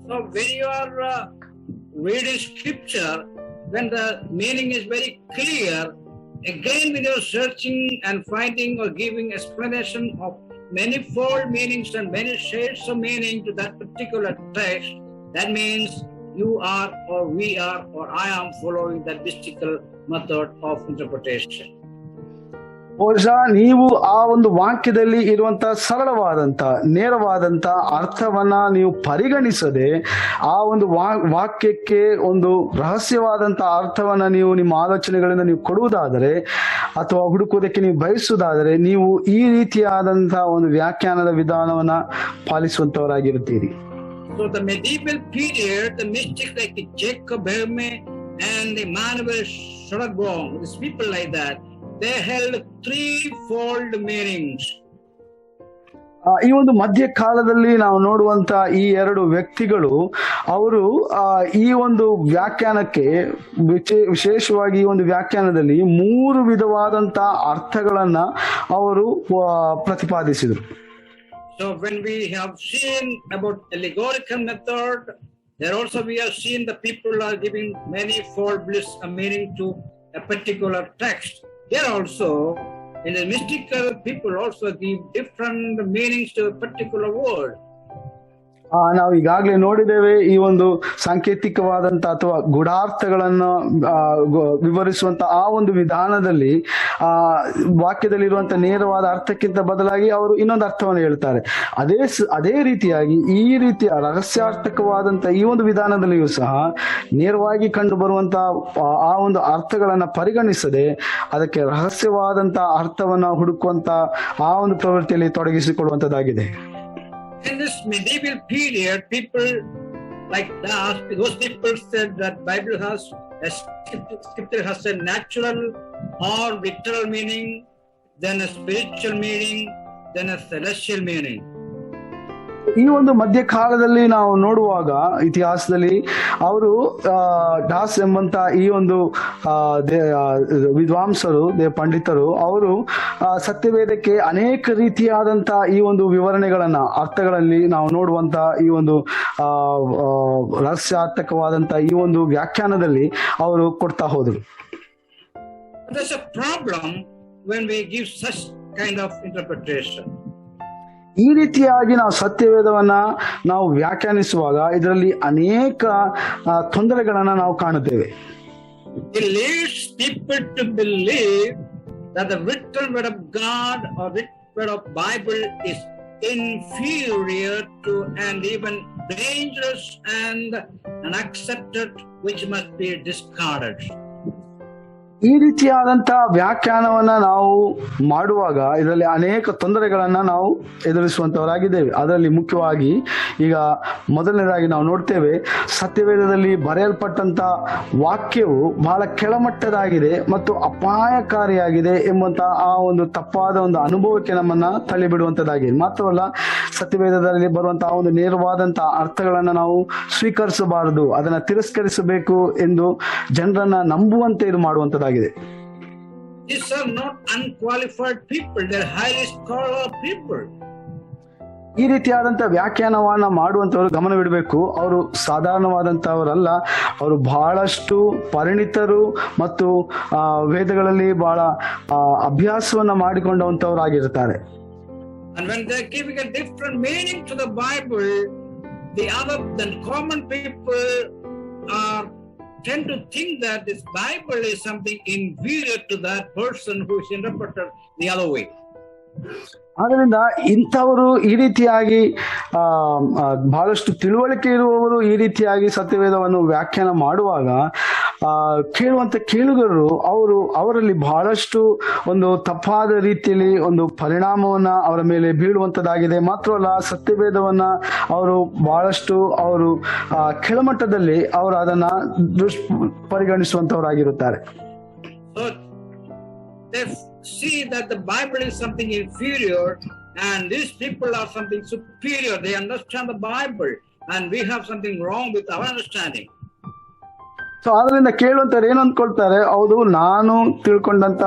So when you are reading Scripture, when the meaning is very clear, again when you're searching and finding or giving explanation of manifold meanings and many shades of meaning to that particular text, that means you are or we are or I am following that mystical method of interpretation. ಬಹುಶಃ ನೀವು ಆ ಒಂದು ವಾಕ್ಯದಲ್ಲಿ ಇರುವಂತ ಸರಳವಾದಂತ, ನೇರವಾದಂತ ಅರ್ಥವನ್ನ ನೀವು ಪರಿಗಣಿಸದೆ ಆ ಒಂದು ವಾಕ್ಯಕ್ಕೆ ಒಂದು ರಹಸ್ಯವಾದಂತ ಅರ್ಥವನ್ನ ನೀವು ನಿಮ್ಮ ಆಲೋಚನೆಗಳಿಂದ ನೀವು ಕೊಡುವುದಾದರೆ ಅಥವಾ ಹುಡುಕುವುದಕ್ಕೆ ನೀವು ಬಯಸುವುದಾದರೆ ನೀವು ಈ ರೀತಿಯಾದಂತಹ ಒಂದು ವ್ಯಾಖ್ಯಾನದ ವಿಧಾನವನ್ನ ಪಾಲಿಸುವಂತವರಾಗಿರುತ್ತೀರಿ. So the medieval period, the mystics like Jacob Boehme and Emmanuel Swedenborg, these people like that, they held threefold meanings. ಈ ಒಂದು ಮಧ್ಯಕಾಲದಲ್ಲಿ ನಾವು ನೋಡುವಂತ ಈ ಎರಡು ವ್ಯಕ್ತಿಗಳು ಅವರು ಈ ಒಂದು ವ್ಯಾಖ್ಯಾನಕ್ಕೆ ವಿಶೇಷವಾಗಿ ಈ ಒಂದು ವ್ಯಾಖ್ಯಾನದಲ್ಲಿ 3 ವಿಧವಾದಂತ ಅರ್ಥಗಳನ್ನ ಅವರು ಪ್ರತಿಪಾದಿಸಿದರು. So when we have seen about allegorical method, there also we have seen the people are giving manifold meaning to a particular text. There also, in the mystical, people also give different meanings to a particular word. ನಾವು ಈಗಾಗಲೇ ನೋಡಿದ್ದೇವೆ ಈ ಒಂದು ಸಾಂಕೇತಿಕವಾದಂತ ಅಥವಾ ಗೂಢಾರ್ಥಗಳನ್ನ ವಿವರಿಸುವಂತ ಆ ಒಂದು ವಿಧಾನದಲ್ಲಿ ವಾಕ್ಯದಲ್ಲಿರುವಂತ ನೇರವಾದ ಅರ್ಥಕ್ಕಿಂತ ಬದಲಾಗಿ ಅವರು ಇನ್ನೊಂದು ಅರ್ಥವನ್ನು ಹೇಳ್ತಾರೆ. ಅದೇ ರೀತಿಯಾಗಿ ಈ ರೀತಿಯ ರಹಸ್ಯಾರ್ಥಕವಾದಂತ ಈ ಒಂದು ವಿಧಾನದಲ್ಲಿಯೂ ಸಹ ನೇರವಾಗಿ ಕಂಡು ಬರುವಂತ ಆ ಒಂದು ಅರ್ಥಗಳನ್ನ ಪರಿಗಣಿಸದೆ ಅದಕ್ಕೆ ರಹಸ್ಯವಾದಂತ ಅರ್ಥವನ್ನ ಹುಡುಕುವಂತ ಆ ಒಂದು ಪ್ರವೃತ್ತಿಯಲ್ಲಿ ತೊಡಗಿಸಿಕೊಳ್ಳುವಂತದ್ದಾಗಿದೆ. In this medieval period, people like that, those people said that Bible has Scripture has a natural or literal meaning, then a spiritual meaning, then a celestial meaning. ಈ ಒಂದು ಮಧ್ಯಕಾಲದಲ್ಲಿ ನಾವು ನೋಡುವಾಗ ಇತಿಹಾಸದಲ್ಲಿ ಅವರು ಡಾಸ್ ಎಂಬಂತ ಈ ಒಂದು ವಿದ್ವಾಂಸರು, ಪಂಡಿತರು, ಅವರು ಸತ್ಯವೇದಕ್ಕೆ ಅನೇಕ ರೀತಿಯಾದಂತ ಈ ಒಂದು ವಿವರಣೆಗಳನ್ನ ಅರ್ಥಗಳಲ್ಲಿ ನಾವು ನೋಡುವಂತ ಈ ಒಂದು ರಹಸ್ಯಾರ್ಥಕವಾದಂತ ಈ ಒಂದು ವ್ಯಾಖ್ಯಾನದಲ್ಲಿ ಅವರು ಕೊಡ್ತಾ ಹೋದರು. There's a problem when we give such kind of interpretation. ಈ ರೀತಿಯಾಗಿ ನಾವು ಸತ್ಯವೇದವನ್ನ ನಾವು ವ್ಯಾಖ್ಯಾನಿಸುವಾಗ ಇದರಲ್ಲಿ ಅನೇಕ ತೊಂದರೆಗಳನ್ನ ನಾವು ಕಾಣುತ್ತೇವೆ. It leads people to believe that the written word of God or written word of Bible is inferior to and even dangerous and unaccepted, which must be discarded. ಈ ರೀತಿಯಾದಂತ ವ್ಯಾಖ್ಯಾನವನ್ನ ನಾವು ಮಾಡುವಾಗ ಇದರಲ್ಲಿ ಅನೇಕ ತೊಂದರೆಗಳನ್ನ ನಾವು ಎದುರಿಸುವಂತವರಾಗಿದ್ದೇವೆ. ಅದರಲ್ಲಿ ಮುಖ್ಯವಾಗಿ ಈಗ ಮೊದಲನೇದಾಗಿ ನಾವು ನೋಡ್ತೇವೆ, ಸತ್ಯವೇದದಲ್ಲಿ ಬರೆಯಲ್ಪಟ್ಟಂತ ವಾಕ್ಯವು ಬಹಳ ಕೆಳಮಟ್ಟದಾಗಿದೆ ಮತ್ತು ಅಪಾಯಕಾರಿಯಾಗಿದೆ ಎಂಬಂತ ಆ ಒಂದು ತಪ್ಪಾದ ಒಂದು ಅನುಭವಕ್ಕೆ ನಮ್ಮನ್ನ ತಳ್ಳಿಬಿಡುವಂತದ್ದಾಗಿದೆ. ಮಾತ್ರವಲ್ಲ, ಸತ್ಯವೇದದಲ್ಲಿ ಬರುವಂತಹ ಒಂದು ನೇರವಾದಂತ ಅರ್ಥಗಳನ್ನ ನಾವು ಸ್ವೀಕರಿಸಬಾರದು, ಅದನ್ನ ತಿರಸ್ಕರಿಸಬೇಕು ಎಂದು ಜನರನ್ನ ನಂಬುವಂತೆ ಇದು ಮಾಡುವಂತದ್ದಾಗಿದೆ. These are not unqualified people, they're highly scholarly people. ಈ ರೀತಿಯಾದಂತ ವ್ಯಾಖ್ಯಾನವನ್ನ ಮಾಡುವಂತವರು ಗಮನವಿಡಬೇಕು, ಅವರು ಸಾಧಾರಣವಾದಂತವರಲ್ಲ, ಅವರು ಬಹಳಷ್ಟು ಪರಿಣಿತರು ಮತ್ತು ವೇದಗಳಲ್ಲಿ ಬಹಳ ಅಭ್ಯಾಸವನ್ನ ಮಾಡಿಕೊಂಡಂತವರಾಗಿರ್ತಾರೆ. And when they're giving a different meaning to the Bible, the common people tend to think that this Bible is something inferior to that person who is interpreted the other way. ಆದ್ದರಿಂದ ಇಂಥವರು ಈ ರೀತಿಯಾಗಿ ಆ ಬಹಳಷ್ಟು ತಿಳುವಳಿಕೆ ಇರುವವರು ಈ ರೀತಿಯಾಗಿ ಸತ್ಯವೇದವನ್ನು ವ್ಯಾಖ್ಯಾನ ಮಾಡುವಾಗ ಕೇಳುವಂತ ಕೇಳುಗರು ಅವರಲ್ಲಿ ಬಹಳಷ್ಟು ಒಂದು ತಪ್ಪಾದ ರೀತಿಯಲ್ಲಿ ಒಂದು ಪರಿಣಾಮವನ್ನ ಅವರ ಮೇಲೆ ಬೀಳುವಂತದ್ದಾಗಿದೆ. ಮಾತ್ರವಲ್ಲ, ಸತ್ಯವೇದವನ್ನ ಅವರು ಬಹಳಷ್ಟು ಕೆಳಮಟ್ಟದಲ್ಲಿ ಅವರು ಅದನ್ನ ಪರಿಗಣಿಸುವಂತವರಾಗಿರುತ್ತಾರೆ. They see that the Bible is something inferior and these people are something superior. They understand the Bible and we have something wrong with our understanding. So ಅದರಿಂದ ಕೇಳುವಂತವ್ರು ಏನು ಅಂದ್ಕೊಳ್ತಾರೆ, ಹೌದು ನಾನು ತಿಳ್ಕೊಂಡಂತ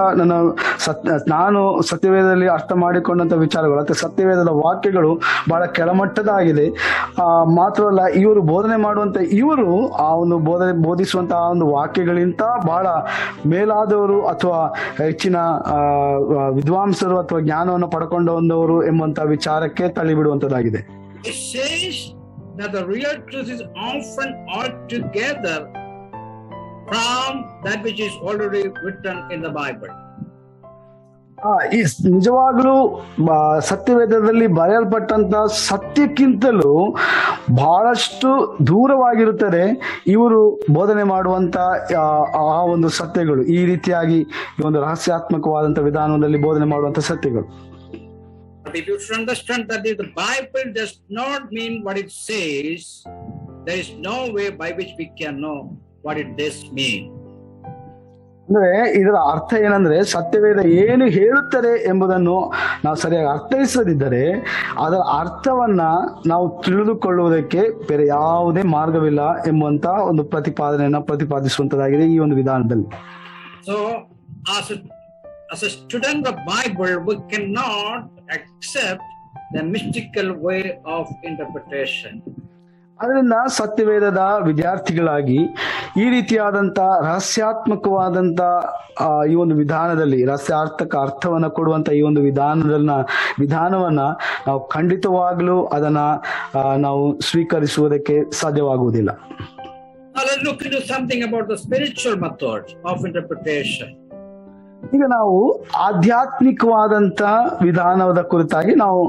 ನಾನು ಸತ್ಯವೇದದಲ್ಲಿ ಅರ್ಥ ಮಾಡಿಕೊಂಡಂತ ವಿಚಾರಗಳು ಅಥವಾ ಸತ್ಯವೇದದ ವಾಕ್ಯಗಳು ಬಹಳ ಕೆಳಮಟ್ಟದಾಗಿದೆ. ಮಾತ್ರವಲ್ಲ, ಇವರು ಬೋಧನೆ ಮಾಡುವಂತ ಇವರು ಆ ಒಂದು ಬೋಧಿಸುವಂತಹ ಒಂದು ವಾಕ್ಯಗಳಿಂದ ಬಹಳ ಮೇಲಾದವರು ಅಥವಾ ಹೆಚ್ಚಿನ ವಿದ್ವಾಂಸರು ಅಥವಾ ಜ್ಞಾನವನ್ನು ಪಡ್ಕೊಂಡವರು ಎಂಬಂತ ವಿಚಾರಕ್ಕೆ ತಳ್ಳಿಬಿಡುವಂತದ್ದಾಗಿದೆ. It says that the real truth is often altogether from that which is already written in the Bible. ನಿಜವಾಗ್ಲೂ ಸತ್ಯವೇದದಲ್ಲಿ ಬರೆಯಲ್ಪಟ್ಟಂತ ಸತ್ಯಕ್ಕಿಂತಲೂ ಬಹಳಷ್ಟು ದೂರವಾಗಿರುತ್ತದೆ ಇವರು ಬೋಧನೆ ಮಾಡುವಂತ ಆ ಒಂದು ಸತ್ಯಗಳು. ಈ ರೀತಿಯಾಗಿ ಈ ಒಂದು ರಹಸ್ಯಾತ್ಮಕವಾದಂತ ವಿಧಾನದಲ್ಲಿ ಬೋಧನೆ ಮಾಡುವಂತ ಸತ್ಯಗಳು. But if you should understand that if the Bible does not mean what it says, there is no way by which we can know what it does mean. ಅಂದ್ರೆ ಇದರ ಅರ್ಥ ಏನಂದ್ರೆ, ಸತ್ಯವೇದ ಏನು ಹೇಳುತ್ತದೆ ಎಂಬುದನ್ನು ನಾವು ಸರಿಯಾಗಿ ಅರ್ಥೈಸದಿದ್ದರೆ ಅದರ ಅರ್ಥವನ್ನ ನಾವು ತಿಳಿದುಕೊಳ್ಳುವುದಕ್ಕೆ ಬೇರೆ ಯಾವುದೇ ಮಾರ್ಗವಿಲ್ಲ ಎಂಬಂತ ಒಂದು ಪ್ರತಿಪಾದನೆಯನ್ನ ಪ್ರತಿಪಾದಿಸುವಂತದ್ದಾಗಿದೆ ಈ ಒಂದು ವಿಧಾನದಲ್ಲಿ. So as a student of Bible, we cannot accept the mystical way of interpretation. ಅದರಿಂದ ಸತ್ಯವೇದದ ವಿದ್ಯಾರ್ಥಿಗಳಾಗಿ ಈ ರೀತಿಯಾದಂತ ರಹಸ್ಯಾತ್ಮಕವಾದಂತ ಈ ಒಂದು ವಿಧಾನದಲ್ಲಿ ರಹಸ್ಯಾರ್ಥಕ ಅರ್ಥವನ್ನ ಕೊಡುವಂತ ಈ ಒಂದು ವಿಧಾನವನ್ನ ನಾವು ಖಂಡಿತವಾಗ್ಲೂ ಅದನ್ನ ನಾವು ಸ್ವೀಕರಿಸುವುದಕ್ಕೆ ಸಾಧ್ಯವಾಗುವುದಿಲ್ಲ. Now let's look into something about the spiritual method of interpretation. ಈಗ ನಾವು ಆಧ್ಯಾತ್ಮಿಕವಾದಂತ ವಿಧಾನದ ಕುರಿತಾಗಿ ನಾವು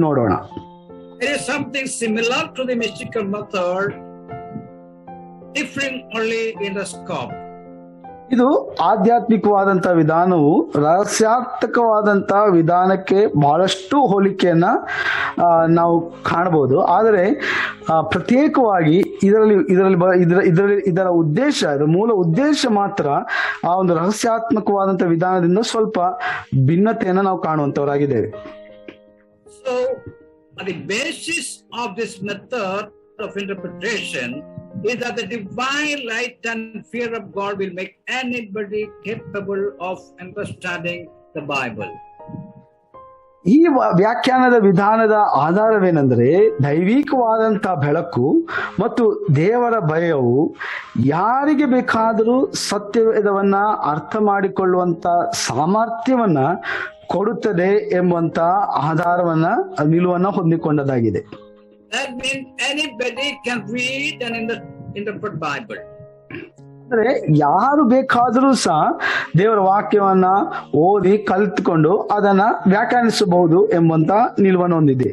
ನೋಡೋಣ. There is something similar to the mystical method, differing only in the scope. ಇದು ಆಧ್ಯಾತ್ಮಿಕವಾದಂತ ವಿಧಾನವು ರಹಸ್ಯಾರ್ಥಕವಾದಂತ ವಿಧಾನಕ್ಕೆ ಬಹಳಷ್ಟು ಹೋಲಿಕೆಯನ್ನ ನಾವು ಕಾಣಬಹುದು. ಆದರೆ ಪ್ರತ್ಯೇಕವಾಗಿ ಇದರ ಉದ್ದೇಶ, ಮೂಲ ಉದ್ದೇಶ ಮಾತ್ರ ಆ ಒಂದು ರಹಸ್ಯಾತ್ಮಕವಾದಂತ ವಿಧಾನದಿಂದ ಸ್ವಲ್ಪ ಭಿನ್ನತೆಯನ್ನ ನಾವು ಕಾಣುವಂತವರಾಗಿದ್ದೇವೆ. So the basis of this method of interpretation is that the divine light and fear of God will make anybody capable of understanding the Bible. ಈ ವ್ಯಾಖ್ಯಾನದ ವಿಧಾನದ ಆಧಾರವೇನೆಂದರೆ, ದೈವಿಕವಾದಂತ ಬೆಳಕು ಮತ್ತು ದೇವರ ಭಯವು ಯಾರಿಗೆ ಬೇಕಾದರೂ ಸತ್ಯವೇದವನ್ನ ಅರ್ಥ ಮಾಡಿಕೊಳ್ಳುವಂತ ಸಾಮರ್ಥ್ಯವನ್ನ ಕೊಡುತ್ತದೆ ಎಂಬಂತ ಆಧಾರವನ್ನ ನಿಲುವನ್ನ ಹೊಂದಿಕೊಂಡದಾಗಿದೆ. That means anybody can read and interpret Bible. ಅಂದ್ರೆ ಯಾರು ಬೇಕಾದರೂ ಸಹ ದೇವರ ವಾಕ್ಯವನ್ನ ಓದಿ ಕಲಿತುಕೊಂಡು ಅದನ್ನ ವ್ಯಾಖ್ಯಾನಿಸಬಹುದು ಎಂಬಂತ ನಿಲುವನ್ನು ಹೊಂದಿದೆ.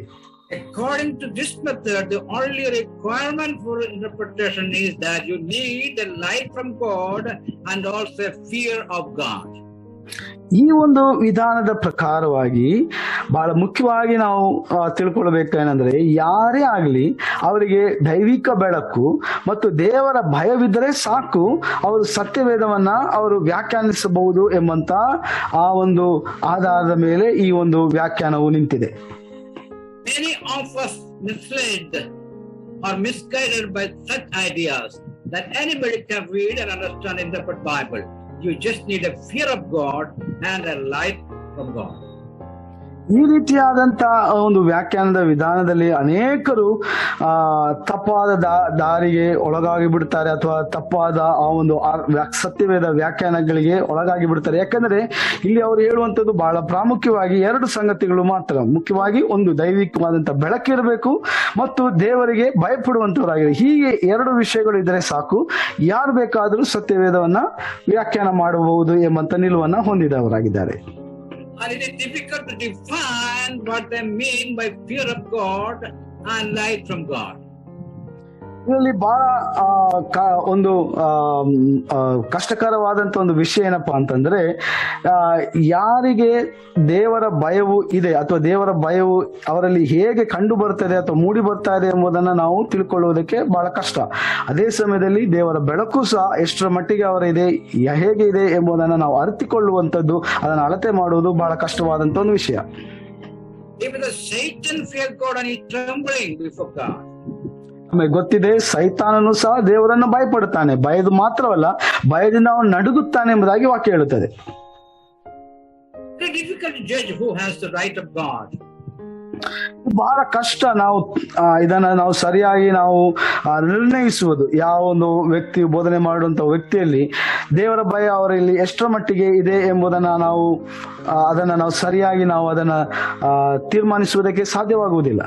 According to this method, the only requirement for interpretation is that you need the light from God and also fear of God. ಈ ಒಂದು ವಿಧಾನದ ಪ್ರಕಾರವಾಗಿ ಬಹಳ ಮುಖ್ಯವಾಗಿ ನಾವು ತಿಳ್ಕೊಳ್ಬೇಕೇನೆಂದ್ರೆ, ಯಾರೇ ಆಗ್ಲಿ ಅವರಿಗೆ ದೈವಿಕ ಬೆಳಕು ಮತ್ತು ದೇವರ ಭಯವಿದ್ದರೆ ಸಾಕು, ಅವರು ಸತ್ಯವೇದವನ್ನ ಅವರು ವ್ಯಾಖ್ಯಾನಿಸಬಹುದು ಎಂಬಂತ ಆ ಒಂದು ಆಧಾರದ ಮೇಲೆ ಈ ಒಂದು ವ್ಯಾಖ್ಯಾನವು ನಿಂತಿದೆ. Many of us misled or misguided by such ideas that anybody can read and understand and interpret Bible. You just need a fear of God and a light from God. ಈ ರೀತಿಯಾದಂತ ಒಂದು ವ್ಯಾಖ್ಯಾನದ ವಿಧಾನದಲ್ಲಿ ಅನೇಕರು ತಪ್ಪಾದ ದಾರಿಗೆ ಒಳಗಾಗಿ ಬಿಡ್ತಾರೆ ಅಥವಾ ತಪ್ಪಾದ ಆ ಒಂದು ಸತ್ಯವೇದ ವ್ಯಾಖ್ಯಾನಗಳಿಗೆ ಒಳಗಾಗಿ ಬಿಡ್ತಾರೆ. ಯಾಕಂದ್ರೆ ಇಲ್ಲಿ ಅವರು ಹೇಳುವಂತದ್ದು ಬಹಳ ಪ್ರಾಮುಖ್ಯವಾಗಿ ಎರಡು ಸಂಗತಿಗಳು ಮಾತ್ರ. ಮುಖ್ಯವಾಗಿ ಒಂದು ದೈವಿಕವಾದಂತ ಬೆಳಕಿರಬೇಕು ಮತ್ತು ದೇವರಿಗೆ ಭಯಪಡುವಂತವರಾಗಿದೆ. ಹೀಗೆ ಎರಡು ವಿಷಯಗಳು ಇದ್ರೆ ಸಾಕು, ಯಾರು ಬೇಕಾದರೂ ಸತ್ಯವೇದವನ್ನ ವ್ಯಾಖ್ಯಾನ ಮಾಡಬಹುದು ಎಂಬಂತ ನಿಲುವನ್ನ ಹೊಂದಿದವರಾಗಿದ್ದಾರೆ. And it is difficult to define what they mean by fear of God and light from God. ಇದರಲ್ಲಿ ಬಹಳ ಒಂದು ಕಷ್ಟಕರವಾದಂತ ಒಂದು ವಿಷಯ ಏನಪ್ಪಾ ಅಂತಂದ್ರೆ, ಯಾರಿಗೆ ದೇವರ ಭಯವು ಇದೆ ಅಥವಾ ದೇವರ ಭಯವು ಅವರಲ್ಲಿ ಹೇಗೆ ಕಂಡು ಬರ್ತದೆ ಅಥವಾ ಮೂಡಿ ಬರ್ತಾ ಇದೆ ಎಂಬುದನ್ನ ನಾವು ತಿಳ್ಕೊಳ್ಳುವುದಕ್ಕೆ ಬಹಳ ಕಷ್ಟ. ಅದೇ ಸಮಯದಲ್ಲಿ ದೇವರ ಬೆಳಕು ಸಹ ಎಷ್ಟರ ಮಟ್ಟಿಗೆ ಅವರ ಇದೆ, ಹೇಗೆ ಇದೆ ಎಂಬುದನ್ನ ನಾವು ಅರಿತುಕೊಳ್ಳುವಂಥದ್ದು, ಅದನ್ನು ಅಳತೆ ಮಾಡುವುದು ಬಹಳ ಕಷ್ಟವಾದಂತ ಒಂದು ವಿಷಯ. Even the Satan feared God and he trembling before God. ನಮಗೆ ಗೊತ್ತಿದೆ, ಸೈತಾನನು ಸಹ ದೇವರನ್ನು ಭಯಪಡುತ್ತಾನೆ. ಭಯದು ಮಾತ್ರವಲ್ಲ, ಭಯದಿಂದ ಅವನು ನಡುಗುತ್ತಾನೆ ಎಂಬುದಾಗಿ ವಾಕ್ಯ ಹೇಳುತ್ತದೆ. Very difficult to judge who has the right of God. ಬಹಳ ಕಷ್ಟ ನಾವು ಇದನ್ನ ನಾವು ಸರಿಯಾಗಿ ನಾವು ನಿರ್ಣಯಿಸುವುದು. ಯಾವ ಒಂದು ವ್ಯಕ್ತಿ ಬೋಧನೆ ಮಾಡುವಂತ ವ್ಯಕ್ತಿಯಲ್ಲಿ ದೇವರ ಭಯ ಅವರಲ್ಲಿ ಎಷ್ಟರ ಮಟ್ಟಿಗೆ ಇದೆ ಎಂಬುದನ್ನ ಅದನ್ನ ನಾವು ಸರಿಯಾಗಿ ಅದನ್ನ ತೀರ್ಮಾನಿಸುವುದಕ್ಕೆ ಸಾಧ್ಯವಾಗುವುದಿಲ್ಲ.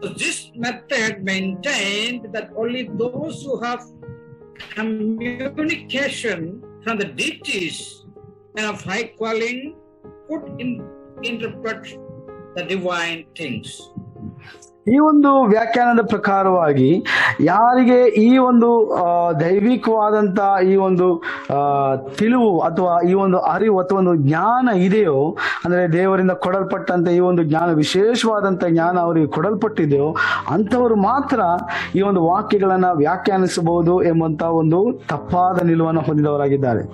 So this method maintained that only those who have communication from the deities and of high calling could interpret the divine things. ಈ ಒಂದು ವ್ಯಾಖ್ಯಾನದ ಪ್ರಕಾರವಾಗಿ ಯಾರಿಗೆ ಈ ಒಂದು ದೈವಿಕವಾದಂತ ಈ ಒಂದು ತಿಳಿವು ಅಥವಾ ಈ ಒಂದು ಅರಿವು ಅಥವಾ ಒಂದು ಜ್ಞಾನ ಇದೆಯೋ, ಅಂದ್ರೆ ದೇವರಿಂದ ಕೊಡಲ್ಪಟ್ಟಂತ ಈ ಒಂದು ಜ್ಞಾನ, ವಿಶೇಷವಾದಂತ ಜ್ಞಾನ ಅವರಿಗೆ ಕೊಡಲ್ಪಟ್ಟಿದೆಯೋ, ಅಂಥವರು ಮಾತ್ರ ಈ ಒಂದು ವಾಕ್ಯಗಳನ್ನ ವ್ಯಾಖ್ಯಾನಿಸಬಹುದು ಎಂಬಂತ ಒಂದು ತಪ್ಪಾದ ನಿಲುವನ್ನು ಹೊಂದಿದವರಾಗಿದ್ದಾರೆ.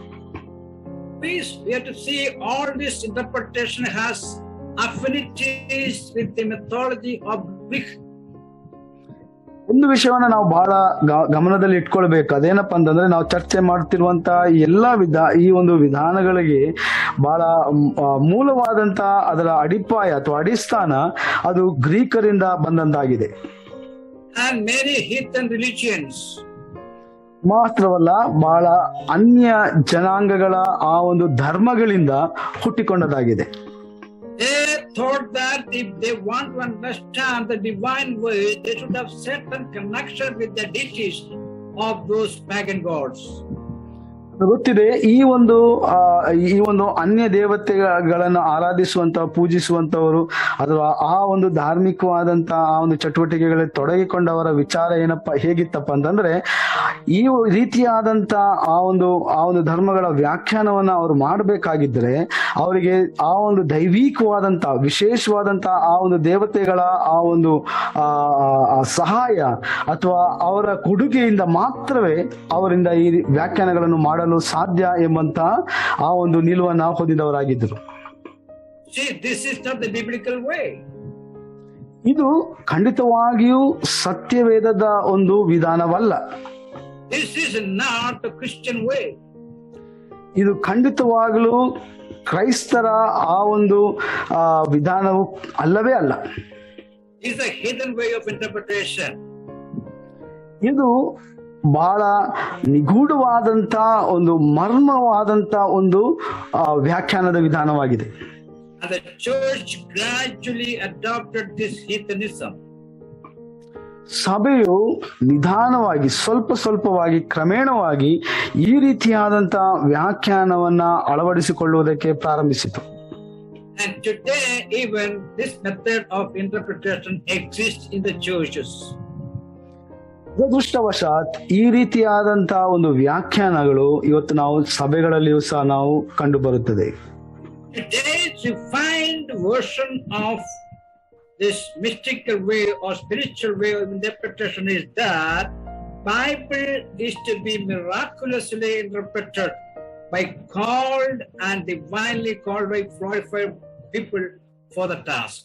Please, we have to see all this interpretation has affinities with the mythology of Greek. ಒಂದು ವಿಷಯವನ್ನ ನಾವು ಬಹಳ ಗಮನದಲ್ಲಿ ಇಟ್ಕೊಳ್ಬೇಕು. ಅದೇನಪ್ಪ ಅಂತಂದ್ರೆ, ನಾವು ಚರ್ಚೆ ಮಾಡ್ತಿರುವಂತ ಈ ಒಂದು ವಿಧಾನಗಳಿಗೆ ಬಹಳ ಮೂಲವಾದಂತ ಅದರ ಅಡಿಪಾಯ ಅಥವಾ ಅಡಿಸ್ಥಾನ ಅದು ಗ್ರೀಕರಿಂದ ಬಂದಂತಾಗಿದೆ. And many heathen religions. ಮಾತ್ರವಲ್ಲ, ಬಹಳ ಅನ್ಯ ಜನಾಂಗಗಳ ಆ ಒಂದು ಧರ್ಮಗಳಿಂದ ಹುಟ್ಟಿಕೊಂಡದಾಗಿದೆ. They thought that if they want to understand the divine way, they should have certain connection with the deities of those pagan gods. ಗೊತ್ತಿದೆ, ಈ ಒಂದು ಅನ್ಯ ದೇವತೆಗಳನ್ನು ಆರಾಧಿಸುವಂತ ಪೂಜಿಸುವಂತವರು ಅಥವಾ ಆ ಒಂದು ಧಾರ್ಮಿಕವಾದಂತ ಆ ಒಂದು ಚಟುವಟಿಕೆಗಳಲ್ಲಿ ತೊಡಗಿಕೊಂಡವರ ವಿಚಾರ ಹೇಗಿತ್ತಪ್ಪ ಅಂತಂದ್ರೆ, ಈ ರೀತಿಯಾದಂತ ಆ ಒಂದು ಧರ್ಮಗಳ ವ್ಯಾಖ್ಯಾನವನ್ನ ಅವರು ಮಾಡಬೇಕಾಗಿದ್ರೆ ಅವರಿಗೆ ಆ ಒಂದು ದೈವಿಕವಾದಂತ ವಿಶೇಷವಾದಂತ ಆ ಒಂದು ದೇವತೆಗಳ ಆ ಒಂದು ಸಹಾಯ ಅಥವಾ ಅವರ ಕೊಡುಗೆಯಿಂದ ಮಾತ್ರವೇ ಅವರಿಂದ ಈ ವ್ಯಾಖ್ಯಾನಗಳನ್ನು ಮಾಡಲು ಸಾಧ್ಯ ಎಂಬಂತ ಆ ಒಂದು ನಿಲುವನ್ನ ಹೊಂದಿದವರಾಗಿದ್ದರು. ಇದು ಖಂಡಿತವಾಗಿಯೂ ಸತ್ಯವೇದದ ಒಂದು ವಿಧಾನವಲ್ಲ. This is not a Christian way. ಇದು ಖಂಡಿತವಾಗಲೂ ಕ್ರೈಸ್ತರ ಆ ಒಂದು ವಿಧಾನವು ಅಲ್ಲವೇ ಅಲ್ಲ. It's a hidden way of interpretation. ಇದು ಬಹಳ ನಿಗೂಢವಾದಂತ ಒಂದು ಮರ್ಮವಾದಂತ ಒಂದು ವ್ಯಾಖ್ಯಾನದ ವಿಧಾನವಾಗಿದೆ. And the church gradually adopted this heathenism. ಸಭೆಯು ನಿಧಾನವಾಗಿ ಸ್ವಲ್ಪವಾಗಿ ಕ್ರಮೇಣವಾಗಿ ಈ ರೀತಿಯಾದಂತ ವ್ಯಾಖ್ಯಾನವನ್ನ ಅಳವಡಿಸಿಕೊಳ್ಳುವುದಕ್ಕೆ ಪ್ರಾರಂಭಿಸಿತು. And today even this method of interpretation exists in the churches. ದುರದೃಷ್ಟವಶಾತ್ ಈ ರೀತಿಯಾದಂತ ಒಂದು ವ್ಯಾಖ್ಯಾನಗಳು ಇವತ್ತು ನಾವು ಸಭೆಗಳಲ್ಲಿಯೂ ಸಹ ನಾವು ಕಂಡು ಬರುತ್ತದೆ. Today's refined version of this mystical way or spiritual way of interpretation is that Bible is to be miraculously interpreted by called and divinely called by qualified people for the task.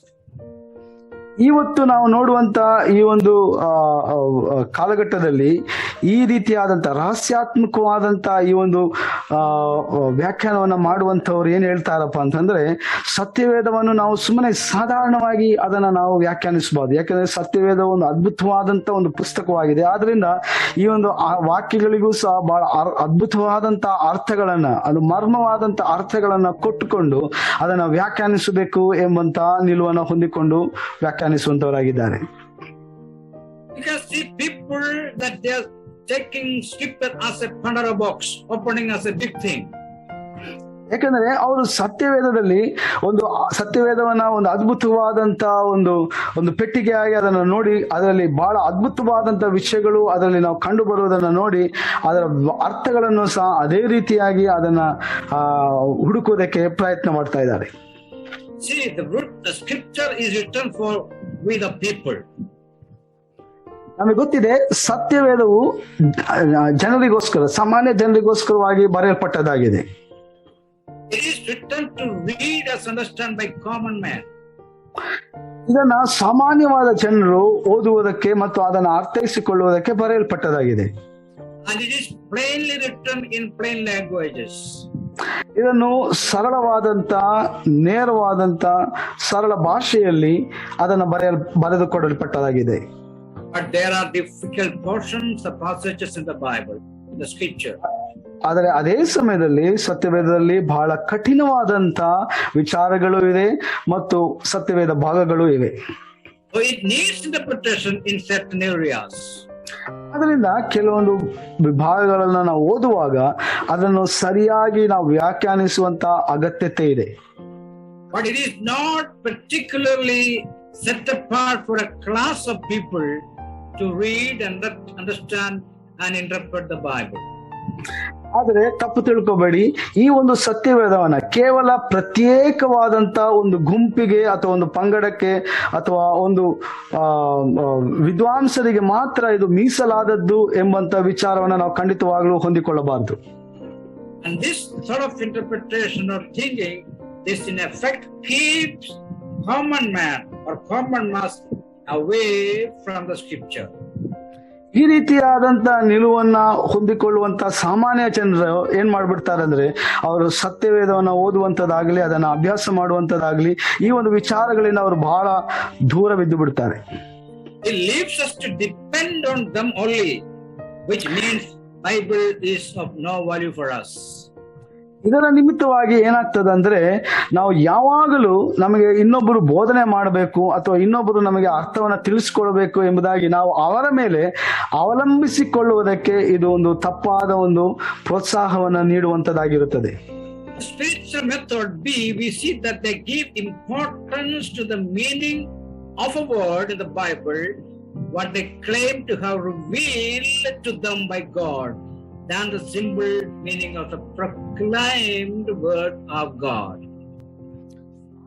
ಇವತ್ತು ನಾವು ನೋಡುವಂತ ಈ ಒಂದು ಕಾಲಘಟ್ಟದಲ್ಲಿ ಈ ರೀತಿಯಾದಂತ ರಹಸ್ಯಾತ್ಮಕವಾದಂತ ಈ ಒಂದು ವ್ಯಾಖ್ಯಾನವನ್ನ ಮಾಡುವಂತವ್ರು ಏನ್ ಹೇಳ್ತಾರಪ್ಪ ಅಂತಂದ್ರೆ, ಸತ್ಯವೇದವನ್ನು ನಾವು ಸುಮ್ಮನೆ ಸಾಧಾರಣವಾಗಿ ಅದನ್ನ ನಾವು ವ್ಯಾಖ್ಯಾನಿಸಬಹುದು. ಯಾಕಂದ್ರೆ ಸತ್ಯವೇದ ಒಂದು ಅದ್ಭುತವಾದಂತ ಒಂದು ಪುಸ್ತಕವಾಗಿದೆ. ಆದ್ರಿಂದ ಈ ಒಂದು ವಾಕ್ಯಗಳಿಗೂ ಸಹ ಬಹಳ ಅದ್ಭುತವಾದಂತ ಅರ್ಥಗಳನ್ನ, ಅದು ಮರ್ಮವಾದಂತ ಅರ್ಥಗಳನ್ನ ಕೊಟ್ಟುಕೊಂಡು ಅದನ್ನ ವ್ಯಾಖ್ಯಾನಿಸಬೇಕು ಎಂಬಂತ ನಿಲುವನ್ನು ಹೊಂದಿಕೊಂಡು ವ್ಯಾಖ್ಯಾನಿಸುವಂತವರಾಗಿದ್ದಾರೆ. Because the people that they are taking scripture as a Pandora box, opening as a big thing. ಯಾಕಂದ್ರೆ ಅವರು ಸತ್ಯವೇದದಲ್ಲಿ ಸತ್ಯವೇದವನ್ನ ಒಂದು ಅದ್ಭುತವಾದಂತ ಒಂದು ಪೆಟ್ಟಿಗೆಯಾಗಿ ಅದನ್ನು ನೋಡಿ ಅದರಲ್ಲಿ ಬಹಳ ಅದ್ಭುತವಾದಂತ ವಿಷಯಗಳು ಅದರಲ್ಲಿ ನಾವು ಕಂಡು ಬರುವುದನ್ನು ನೋಡಿ ಅದರ ಅರ್ಥಗಳನ್ನು ಸಹ ಅದೇ ರೀತಿಯಾಗಿ ಅದನ್ನ ಹುಡುಕುವುದಕ್ಕೆ ಪ್ರಯತ್ನ ಮಾಡ್ತಾ ಇದ್ದಾರೆ. See, the scripture is written for we the people. ನಮಗೆ ಗೊತ್ತಿದೆ ಸತ್ಯವೇದವು ಜನರಿಗೋಸ್ಕರ, ಸಾಮಾನ್ಯ ಜನರಿಗೋಸ್ಕರವಾಗಿ ಬರೆಯಲ್ಪಟ್ಟದಾಗಿದೆ. It is written to read as understand by common man. ಇದನ್ನ ಸಾಮಾನ್ಯವಾದ ಜನರು ಓದುವುದಕ್ಕೆ ಮತ್ತು ಅದನ್ನು ಅರ್ಥೈಸಿಕೊಳ್ಳುವುದಕ್ಕೆ ಬರೆಯಲ್ಪಟ್ಟದಾಗಿದೆ. And it is plainly written in plain languages. ಇದನ್ನು ಸರಳವಾದಂತ ನೇರವಾದಂತ ಸರಳ ಭಾಷೆಯಲ್ಲಿ ಅದನ್ನು ಬರೆದುಕೊಡಲ್ಪಟ್ಟದಾಗಿದೆ. But there are difficult portions, the passages in the Bible, in the scripture. ಆದರೆ ಅದೇ ಸಮಯದಲ್ಲಿ ಸತ್ಯವೇದದಲ್ಲಿ ಬಹಳ ಕಠಿಣವಾದಂತ ವಿಚಾರಗಳು ಇದೆ ಮತ್ತು ಸತ್ಯವೇದ ಭಾಗಗಳು ಇವೆ. So it needs interpretation in certain areas. ಅದರಿಂದ ಕೆಲವೊಂದು ವಿಭಾಗಗಳನ್ನ ನಾವು ಓದುವಾಗ ಅದನ್ನು ಸರಿಯಾಗಿ ನಾವು ವ್ಯಾಖ್ಯಾನಿಸುವಂತ ಅಗತ್ಯತೆ ಇದೆ. But it is not particularly set apart for a class of people to read and understand and interpret the Bible. ಆದರೆ ತಪ್ಪು ತಿಳ್ಕೊಬೇಡಿ, ಈ ಒಂದು ಸತ್ಯವೇದವನ್ನ ಕೇವಲ ಪ್ರತ್ಯೇಕವಾದಂತ ಒಂದು ಗುಂಪಿಗೆ ಅಥವಾ ಒಂದು ಪಂಗಡಕ್ಕೆ ಅಥವಾ ಒಂದು ವಿದ್ವಾಂಸರಿಗೆ ಮಾತ್ರ ಇದು ಮೀಸಲಾದದ್ದು ಎಂಬಂತ ವಿಚಾರವನ್ನ ನಾವು ಖಂಡಿತವಾಗ್ಲೂ ಹೊಂದಿಕೊಳ್ಳಬಾರದು. And this sort of interpretation or thinking, this in effect keeps common man or common mass away from the scripture. ಈ ರೀತಿಯಾದಂತ ನಿಲುವನ್ನ ಹೊಂದಿಕೊಳ್ಳುವಂತ ಸಾಮಾನ್ಯ ಜನರು ಏನ್ ಮಾಡ್ಬಿಡ್ತಾರೆ ಅಂದ್ರೆ ಅವರು ಸತ್ಯವೇದವನ್ನ ಓದುವಂತದಾಗ್ಲಿ ಅದನ್ನ ಅಭ್ಯಾಸ ಮಾಡುವಂತದಾಗ್ಲಿ ಈ ಒಂದು ವಿಚಾರಗಳಿಂದ ಅವರು ಬಹಳ ದೂರ ಬಿದ್ದು ಬಿಡ್ತಾರೆ. It leaves us to depend on them only, which means Bible is of no value for us. ಇದರ ನಿಮಿತ್ತವಾಗಿ ಏನಾಗ್ತದೆ ಅಂದ್ರೆ ನಾವು ಯಾವಾಗಲೂ ನಮಗೆ ಇನ್ನೊಬ್ಬರು ಬೋಧನೆ ಮಾಡಬೇಕು ಅಥವಾ ಇನ್ನೊಬ್ಬರು ನಮಗೆ ಅರ್ಥವನ್ನ ತಿಳಿಸ್ಕೊಳ್ಬೇಕು ಎಂಬುದಾಗಿ ನಾವು ಅವರ ಮೇಲೆ ಅವಲಂಬಿಸಿಕೊಳ್ಳುವುದಕ್ಕೆ ಇದು ಒಂದು ತಪ್ಪಾದ ಒಂದು ಪ್ರೋತ್ಸಾಹವನ್ನ ನೀಡುವಂತದ್ದಾಗಿರುತ್ತದೆ. Spiritual method B, we see that they give importance to the meaning of a word in the Bible, what they claim to have revealed to them by God, than the simple meaning of the proclaimed word of God.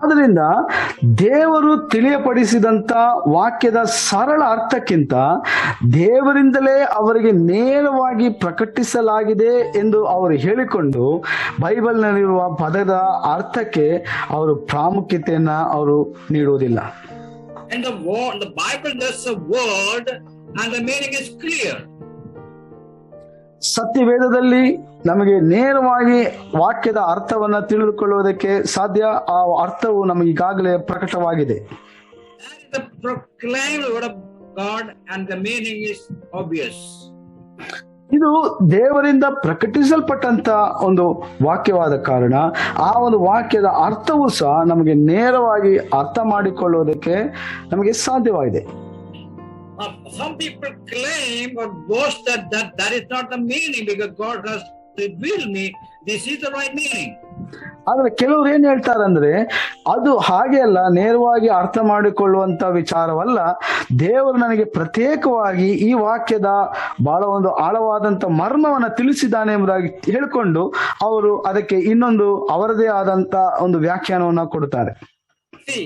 ಆದ್ದರಿಂದ ದೇವರು ತಿಳಿಯಪಡಿಸಿದಂತ ವಾಕ್ಯದ ಸರಳ ಅರ್ಥಕ್ಕಿಂತ ದೇವರಿಂದಲೇ ಅವರಿಗೆ ನೇರವಾಗಿ ಪ್ರಕಟಿಸಲಾಗಿದೆ ಎಂದು ಅವರು ಹೇಳಿಕೊಂಡು ಬೈಬಲ್ನಲ್ಲಿರುವ ಪದದ ಅರ್ಥಕ್ಕೆ ಅವರು ಪ್ರಾಮುಖ್ಯತೆಯನ್ನ ಅವರು ನೀಡುವುದಿಲ್ಲ. And the Bible does a word and the meaning is clear. ಸತ್ಯವೇದದಲ್ಲಿ ನಮಗೆ ನೇರವಾಗಿ ವಾಕ್ಯದ ಅರ್ಥವನ್ನ ತಿಳಿದುಕೊಳ್ಳುವುದಕ್ಕೆ ಸಾಧ್ಯ. ಆ ಅರ್ಥವು ನಮಗೆ ಈಗಾಗಲೇ ಪ್ರಕಟವಾಗಿದೆ. The proclaimed word of God and the meaning is obvious. ಇದು ದೇವರಿಂದ ಪ್ರಕಟಿಸಲ್ಪಟ್ಟಂತ ಒಂದು ವಾಕ್ಯವಾದ ಕಾರಣ ಆ ಒಂದು ವಾಕ್ಯದ ಅರ್ಥವೂ ಸಹ ನಮಗೆ ನೇರವಾಗಿ ಅರ್ಥ ಮಾಡಿಕೊಳ್ಳುವುದಕ್ಕೆ ನಮಗೆ ಸಾಧ್ಯವಾಗಿದೆ. Some people claim or boast that is not the meaning because God has revealed me this is the right meaning. ಆದ್ರೆ ಕೆಲವರು ಏನ್ ಹೇಳ್ತಾರಂದ್ರೆ ಅದು ಹಾಗೆ ಅಲ್ಲ, ನೇರವಾಗಿ ಅರ್ಥ ಮಾಡಿಕೊಳ್ಳುವಂತ ವಿಚಾರವಲ್ಲ, ದೇವರು ನನಗೆ ಪ್ರತ್ಯೇಕವಾಗಿ ಈ ವಾಕ್ಯದ ಬಹಳ ಒಂದು ಆಳವಾದಂತ ಮರ್ಮವನ್ನ ತಿಳಿಸಿದ್ದಾನೆ ಎಂಬುದಾಗಿ ಹೇಳಿಕೊಂಡು ಅವರು ಅದಕ್ಕೆ ಇನ್ನೊಂದು ಅವರದೇ ಆದಂತ ಒಂದು ವ್ಯಾಖ್ಯಾನವನ್ನ ಕೊಡುತ್ತಾರೆ. See,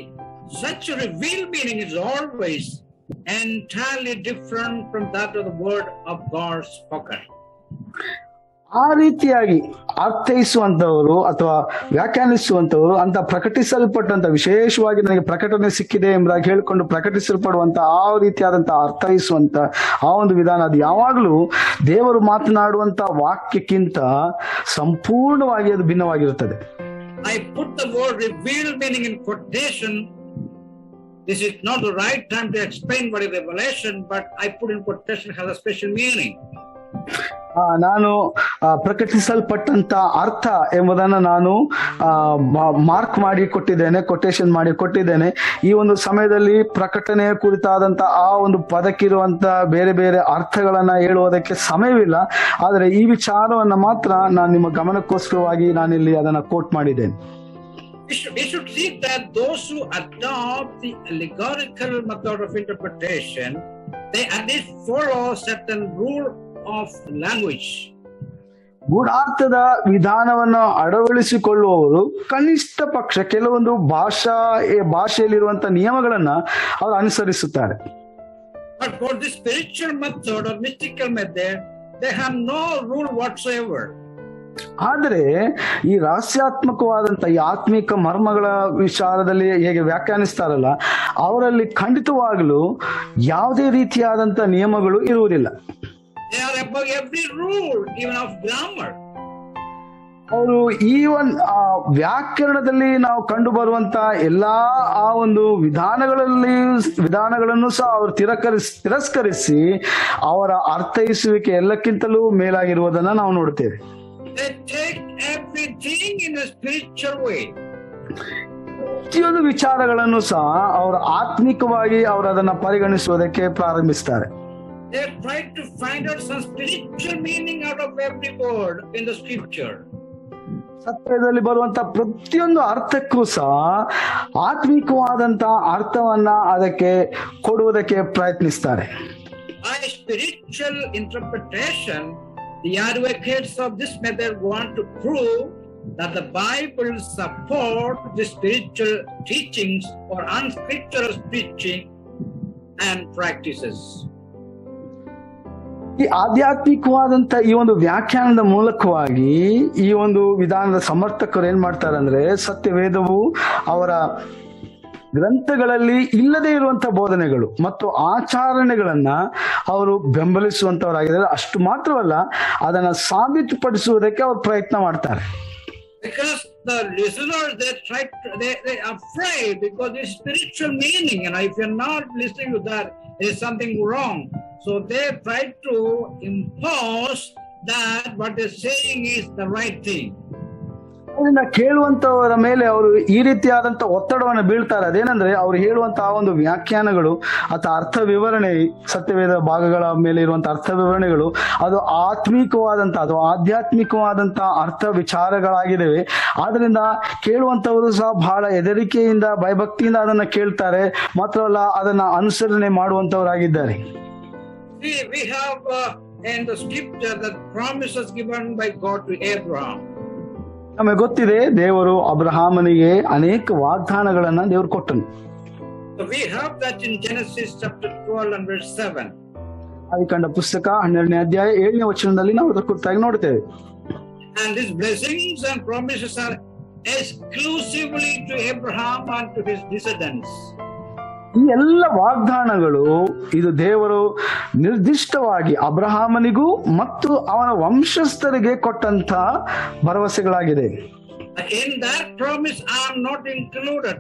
such a revealed meaning is always entirely different from that of the word of God spoken. ಆ ರೀತಿಯಾಗಿ ಅರ್ಥೈಸುವಂತವರು ಅಥವಾ ವ್ಯಾಖ್ಯಾನಿಸುವಂತವರು ಅಂತ ಪ್ರಕಟಿಸಲ್ಪಟ್ಟಂತ ವಿಶೇಷವಾಗಿ ನನಗೆ ಪ್ರಕಟಣೆ ಸಿಕ್ಕಿದೆ ಎಂಬುದಾಗಿ ಹೇಳಿಕೊಂಡು ಪ್ರಕಟಿಸಲ್ಪಡುವಂತ ಆ ರೀತಿಯಾದಂತ ಅರ್ಥೈಸುವಂತ ಆ ಒಂದು ವಿಧಾನ ಅದು ಯಾವಾಗಲೂ ದೇವರು ಮಾತನಾಡುವಂತ ವಾಕ್ಯಕ್ಕಿಂತ ಸಂಪೂರ್ಣವಾಗಿ ಅದು ಭಿನ್ನವಾಗಿರುತ್ತದೆ. I put the word revealed meaning in quotation. This is not the right time to explain what is revelation, but I put in quotation has a special meaning. ನಾನು ಪ್ರಕಟಿಸಲ್ಪಟ್ಟಂತ ಅರ್ಥ ಎಂಬುದನ್ನು ನಾನು ಮಾರ್ಕ್ ಮಾಡಿ ಕೊಟ್ಟಿದ್ದೇನೆ, ಕೊಟೇಶನ್ ಮಾಡಿ ಕೊಟ್ಟಿದ್ದೇನೆ. ಈ ಒಂದು ಸಮಯದಲ್ಲಿ ಪ್ರಕಟಣೆಯ ಕುರಿತಾದಂತ ಆ ಒಂದು ಪದಕ್ಕಿರುವಂತ ಬೇರೆ ಬೇರೆ ಅರ್ಥಗಳನ್ನ ಹೇಳುವುದಕ್ಕೆ ಸಮಯವಿಲ್ಲ. ಆದರೆ ಈ ವಿಚಾರವನ್ನ ಮಾತ್ರ ನಾನು ನಿಮ್ಮ ಗಮನಕ್ಕೋಸ್ಕರವಾಗಿ ನಾನಿಲ್ಲಿ ಅದನ್ನ ಕೋಟ್ ಮಾಡಿದ್ದೇನೆ. We should see that those who adopt the allegorical method of interpretation, they at least follow certain rule of language. ಗೂಢಾರ್ಥದ ವಿಧಾನವನ್ನು ಅಳವಡಿಸಿಕೊಳ್ಳುವವರು ಕನಿಷ್ಠ ಪಕ್ಷ ಕೆಲವೊಂದು ಭಾಷೆಯಲ್ಲಿರುವಂತಹ ನಿಯಮಗಳನ್ನ ಅವರು ಅನುಸರಿಸುತ್ತಾರೆ. But for the spiritual method or mystical method, they have no rule whatsoever. ಆದರೆ ಈ ರಹಸ್ಯಾತ್ಮಕವಾದಂತ ಈ ಆತ್ಮಿಕ ಮರ್ಮಗಳ ವಿಚಾರದಲ್ಲಿ ಹೇಗೆ ವ್ಯಾಖ್ಯಾನಿಸ್ತಾರಲ್ಲ, ಅವರಲ್ಲಿ ಖಂಡಿತವಾಗಲೂ ಯಾವುದೇ ರೀತಿಯಾದಂತ ನಿಯಮಗಳು ಇರುವುದಿಲ್ಲ. They are above every rule, even of grammar. ಅವರು ಈವನ್ ವ್ಯಾಕರಣದಲ್ಲಿ ನಾವು ಕಂಡು ಬರುವಂತ ಎಲ್ಲಾ ಆ ಒಂದು ವಿಧಾನಗಳನ್ನು ಸಹ ಅವರು ತಿರಸ್ಕರಿಸಿ ಅವರ ಅರ್ಥೈಸುವಿಕೆ ಎಲ್ಲಕ್ಕಿಂತಲೂ ಮೇಲಾಗಿರುವುದನ್ನ ನಾವು ನೋಡ್ತೇವೆ. They take everything in a spiritual way. ಪ್ರತಿಯೊಂದು ವಿಚಾರಗಳನ್ನು ಸಹ ಅವರು ಆತ್ಮಿಕವಾಗಿ ಅವರು ಅದನ್ನ ಪರಿಗಣಿಸುವುದಕ್ಕೆ ಪ್ರಾರಂಭಿಸ್ತಾರೆ. They try to find out some spiritual meaning out of every word in the scripture. ಸತ್ಯದಲ್ಲಿ ಬರುವಂತ ಪ್ರತಿಯೊಂದು ಅರ್ಥಕ್ಕೂ ಸಹ ಆತ್ಮಿಕವಾದಂತ ಅರ್ಥವನ್ನ ಅದಕ್ಕೆ ಕೊಡುವುದಕ್ಕೆ ಪ್ರಯತ್ನಿಸ್ತಾರೆ. By spiritual interpretation, the advocates of this method want to prove that the Bible supports the spiritual teachings or unscriptural teaching and practices. ಈ ಆಧ್ಯಾತ್ಮಿಕವಾದಂತ ಈ ಒಂದು ವ್ಯಾಖ್ಯಾನದ ಮೂಲಕವಾಗಿ ಈ ಒಂದು ವಿಧಾನದ ಸಮರ್ಥಕರು ಏನ್ ಮಾಡ್ತಾರೆ ಅಂದ್ರೆ, ಸತ್ಯವೇದವು ಅವರ ಗ್ರಂಥಗಳಲ್ಲಿ ಇಲ್ಲದೆ ಇರುವಂತಹ ಬೋಧನೆಗಳು ಮತ್ತು ಆಚರಣೆಗಳನ್ನ ಅವರು ಬೆಂಬಲಿಸುವಂತವರಾಗಿದ್ದಾರೆ. ಅಷ್ಟು ಮಾತ್ರವಲ್ಲ, ಅದನ್ನ ಸಾಬೀತುಪಡಿಸುವುದಕ್ಕೆ ಅವರು ಪ್ರಯತ್ನ ಮಾಡ್ತಾರೆ. Because the listeners, they are afraid because there's spiritual meaning, and if you're not listening to that, there's something wrong. So they try to impose that what they're saying is the right thing. ಅದನ್ನ ಕೇಳುವಂತವರ ಮೇಲೆ ಅವರು ಈ ರೀತಿಯಾದಂತ ಒತ್ತಡವನ್ನು ಬೀಳ್ತಾರೆ. ಅದೇನಂದ್ರೆ, ಅವ್ರು ಹೇಳುವಂತಹ ಒಂದು ವ್ಯಾಖ್ಯಾನಗಳು ಅಥವಾ ಅರ್ಥ ವಿವರಣೆ, ಸತ್ಯವೇದ ಭಾಗಗಳ ಮೇಲೆ ಇರುವಂತಹ ಅರ್ಥ ವಿವರಣೆಗಳು ಅದು ಆತ್ಮಿಕವಾದಂತ ಅಥವಾ ಆಧ್ಯಾತ್ಮಿಕವಾದಂತ ಅರ್ಥ ವಿಚಾರಗಳಾಗಿದ್ದಾವೆ. ಆದ್ರಿಂದ ಕೇಳುವಂತವರು ಸಹ ಬಹಳ ಹೆದರಿಕೆಯಿಂದ ಭಯಭಕ್ತಿಯಿಂದ ಅದನ್ನ ಕೇಳ್ತಾರೆ, ಮಾತ್ರವಲ್ಲ ಅದನ್ನ ಅನುಸರಣೆ ಮಾಡುವಂತವರಾಗಿದ್ದಾರೆ. We have in the scripture the promises given by God to Abraham. ನಮಗೆ ಗೊತ್ತಿದೆ, ದೇವರು ಅಬ್ರಹಾಮನಿಗೆ ಅನೇಕ ವಾಗ್ದಾನಗಳನ್ನ ದೇವರು ಕೊಟ್ಟನು. So we have that in Genesis chapter 12 and verse 7. ಆದಿಕಾಂಡ ಪುಸ್ತಕ 12ನೇ ಅಧ್ಯಾಯ 7ನೇ ವಚನದಲ್ಲಿ ನಾವು ಅದರ ಕುರಿತಾಗಿ ನೋಡ್ತೇವೆ. And these blessings and promises are exclusively to Abraham and to his descendants. ಈ ಎಲ್ಲ ವಾಗ್ದಾನಗಳು ಇದು ದೇವರು ನಿರ್ದಿಷ್ಟವಾಗಿ ಅಬ್ರಹಾಮನಿಗೂ ಮತ್ತು ಅವನ ವಂಶಸ್ಥರಿಗೆ ಕೊಟ್ಟಂತ ಭರವಸೆಗಳಾಗಿದೆ. In that promise I am not included.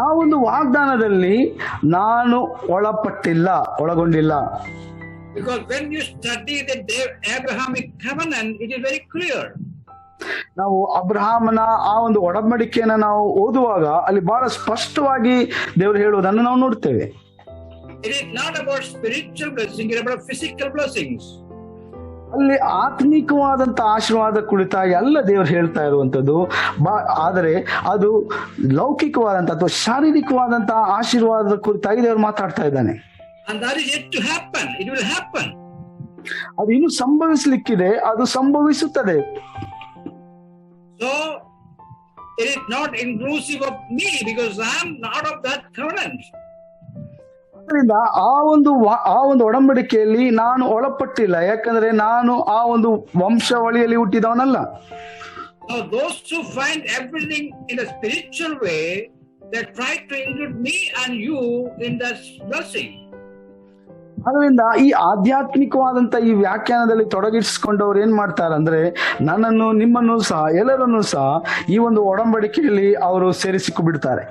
ಆ ಒಂದು ವಾಗ್ದಾನದಲ್ಲಿ ನಾನು ಒಳಗೊಂಡಿಲ್ಲ. Because when you study the Abrahamic covenant, it is very clear. ನಾವು ಅಬ್ರಹಾಮನ ಆ ಒಂದು ಒಡಂಬಡಿಕೆಯನ್ನ ನಾವು ಓದುವಾಗ ಅಲ್ಲಿ ಬಹಳ ಸ್ಪಷ್ಟವಾಗಿ ದೇವರು ಹೇಳುವುದನ್ನು ನಾವು ನೋಡ್ತೇವೆ. It is not about spiritual blessing, it is about physical blessings. ಅಲ್ಲಿ ಆತ್ಮಿಕವಾದಂತ ಆಶೀರ್ವಾದ ಕುರಿತಾಗಿ ಅಲ್ಲ ದೇವರು ಹೇಳ್ತಾ ಇರುವಂತದ್ದು, ಆದರೆ ಅದು ಲೌಕಿಕವಾದಂತ ಅಥವಾ ಶಾರೀರಿಕವಾದಂತ ಆಶೀರ್ವಾದದ ಕುರಿತಾಗಿ ದೇವರು ಮಾತಾಡ್ತಾ ಇದ್ದಾನೆ. And that is yet to happen. It will happen. ಅದು ಇನ್ನು ಸಂಭವಿಸಲಿಕ್ಕಿದೆ, ಅದು ಸಂಭವಿಸುತ್ತದೆ. So it is not inclusive of me because I am not of that covenant. ಅದರಿಂದ ಆ ಒಂದು ಒಡಂಬಡಿಕೆಯಲ್ಲಿ ನಾನು ಒಳಪಟ್ಟಿಲ್ಲ, ಯಾಕಂದ್ರೆ ನಾನು ಆ ಒಂದು ವಂಶಾವಳಿಯಲ್ಲಿ ಹುಟ್ಟಿದವನಲ್ಲ. So those who find everything in a spiritual way, they try to include me and you in that blessing. ಅದರಿಂದ ಈ ಆಧ್ಯಾತ್ಮಿಕವಾದಂತ ಈ ವ್ಯಾಖ್ಯಾನದಲ್ಲಿ ತೊಡಗಿಸಿಕೊಂಡವ್ರು ಏನ್ ಮಾಡ್ತಾರೆ ಅಂದ್ರೆ, ನನ್ನನ್ನು ನಿಮ್ಮನ್ನು ಸಹ ಎಲ್ಲರನ್ನೂ ಸಹ ಈ ಒಂದು ಒಡಂಬಡಿಕೆಯಲ್ಲಿ ಅವರು ಸೇರಿಸಿಬಿಡ್ತಾರೆ.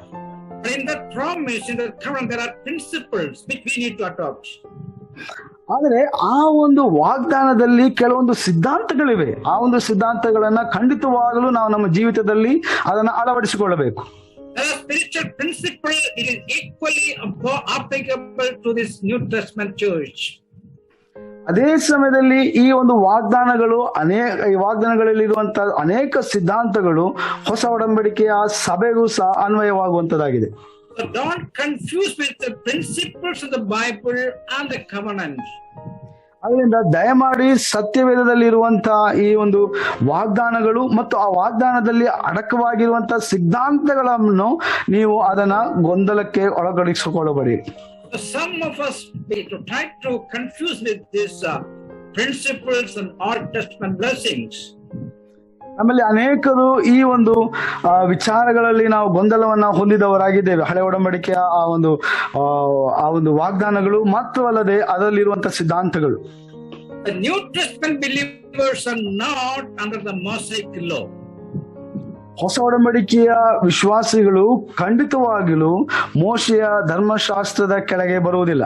In that promise, in the covenant, there are principles which we need to adopt. ಆದರೆ ಆ ಒಂದು ವಾಗ್ದಾನದಲ್ಲಿ ಕೆಲವೊಂದು ಸಿದ್ಧಾಂತಗಳಿವೆ. ಆ ಒಂದು ಸಿದ್ಧಾಂತಗಳನ್ನ ಖಂಡಿತವಾಗಲೂ ನಾವು ನಮ್ಮ ಜೀವಿತದಲ್ಲಿ ಅದನ್ನ ಅಳವಡಿಸಿಕೊಳ್ಳಬೇಕು. Spiritual principle, it is equally applicable to this New Testament church. ಅದೇ ಸಮಯದಲ್ಲಿ ಈ ಒಂದು ವಾಗ್ದಾನಗಳು ಈ ವಾಗ್ದಾನಗಳಲ್ಲಿರುವಂತಹ ಅನೇಕ ಸಿದ್ಧಾಂತಗಳು ಹೊಸ ಒಡಂಬಡಿಕೆಯ ಸಭೆಗೂ ಸಹ ಅನ್ವಯವಾಗುವಂತದ್ದಾಗಿದೆ. So don't confuse with the principles of the Bible and the covenant. ಅದರಿಂದ ದಯಮಾಡಿ ಸತ್ಯವೇದದಲ್ಲಿರುವಂತಹ ಈ ಒಂದು ವಾಗ್ದಾನಗಳು ಮತ್ತು ಆ ವಾಗ್ದಾನದಲ್ಲಿ ಅಡಕವಾಗಿರುವಂತಹ ಸಿದ್ಧಾಂತಗಳನ್ನು ನೀವು ಅದನ್ನ ಗೊಂದಲಕ್ಕೆ ಒಳಗಡಿಸಿಕೊಳ್ಳಬೇಡಿ. Some of us try to confuse with these principles and Old Testament blessings. ಆಮೇಲೆ ಅನೇಕರು ಈ ಒಂದು ವಿಚಾರಗಳಲ್ಲಿ ನಾವು ಗೊಂದಲವನ್ನ ಹೊಂದಿದವರಾಗಿದ್ದೇವೆ. ಹಳೆ ಒಡಂಬಡಿಕೆಯ ಆ ಒಂದು ವಾಗ್ದಾನಗಳು ಮಾತ್ರವಲ್ಲದೆ ಅದರಲ್ಲಿರುವಂತಹ ಸಿದ್ಧಾಂತಗಳು. The New Testament believers are not under the Mosaic law. ಹೊಸ ಒಡಂಬಡಿಕೆಯ ವಿಶ್ವಾಸಿಗಳು ಖಂಡಿತವಾಗಿಯೂ ಮೋಶೆಯ ಧರ್ಮಶಾಸ್ತ್ರದ ಕೆಳಗೆ ಬರುವುದಿಲ್ಲ.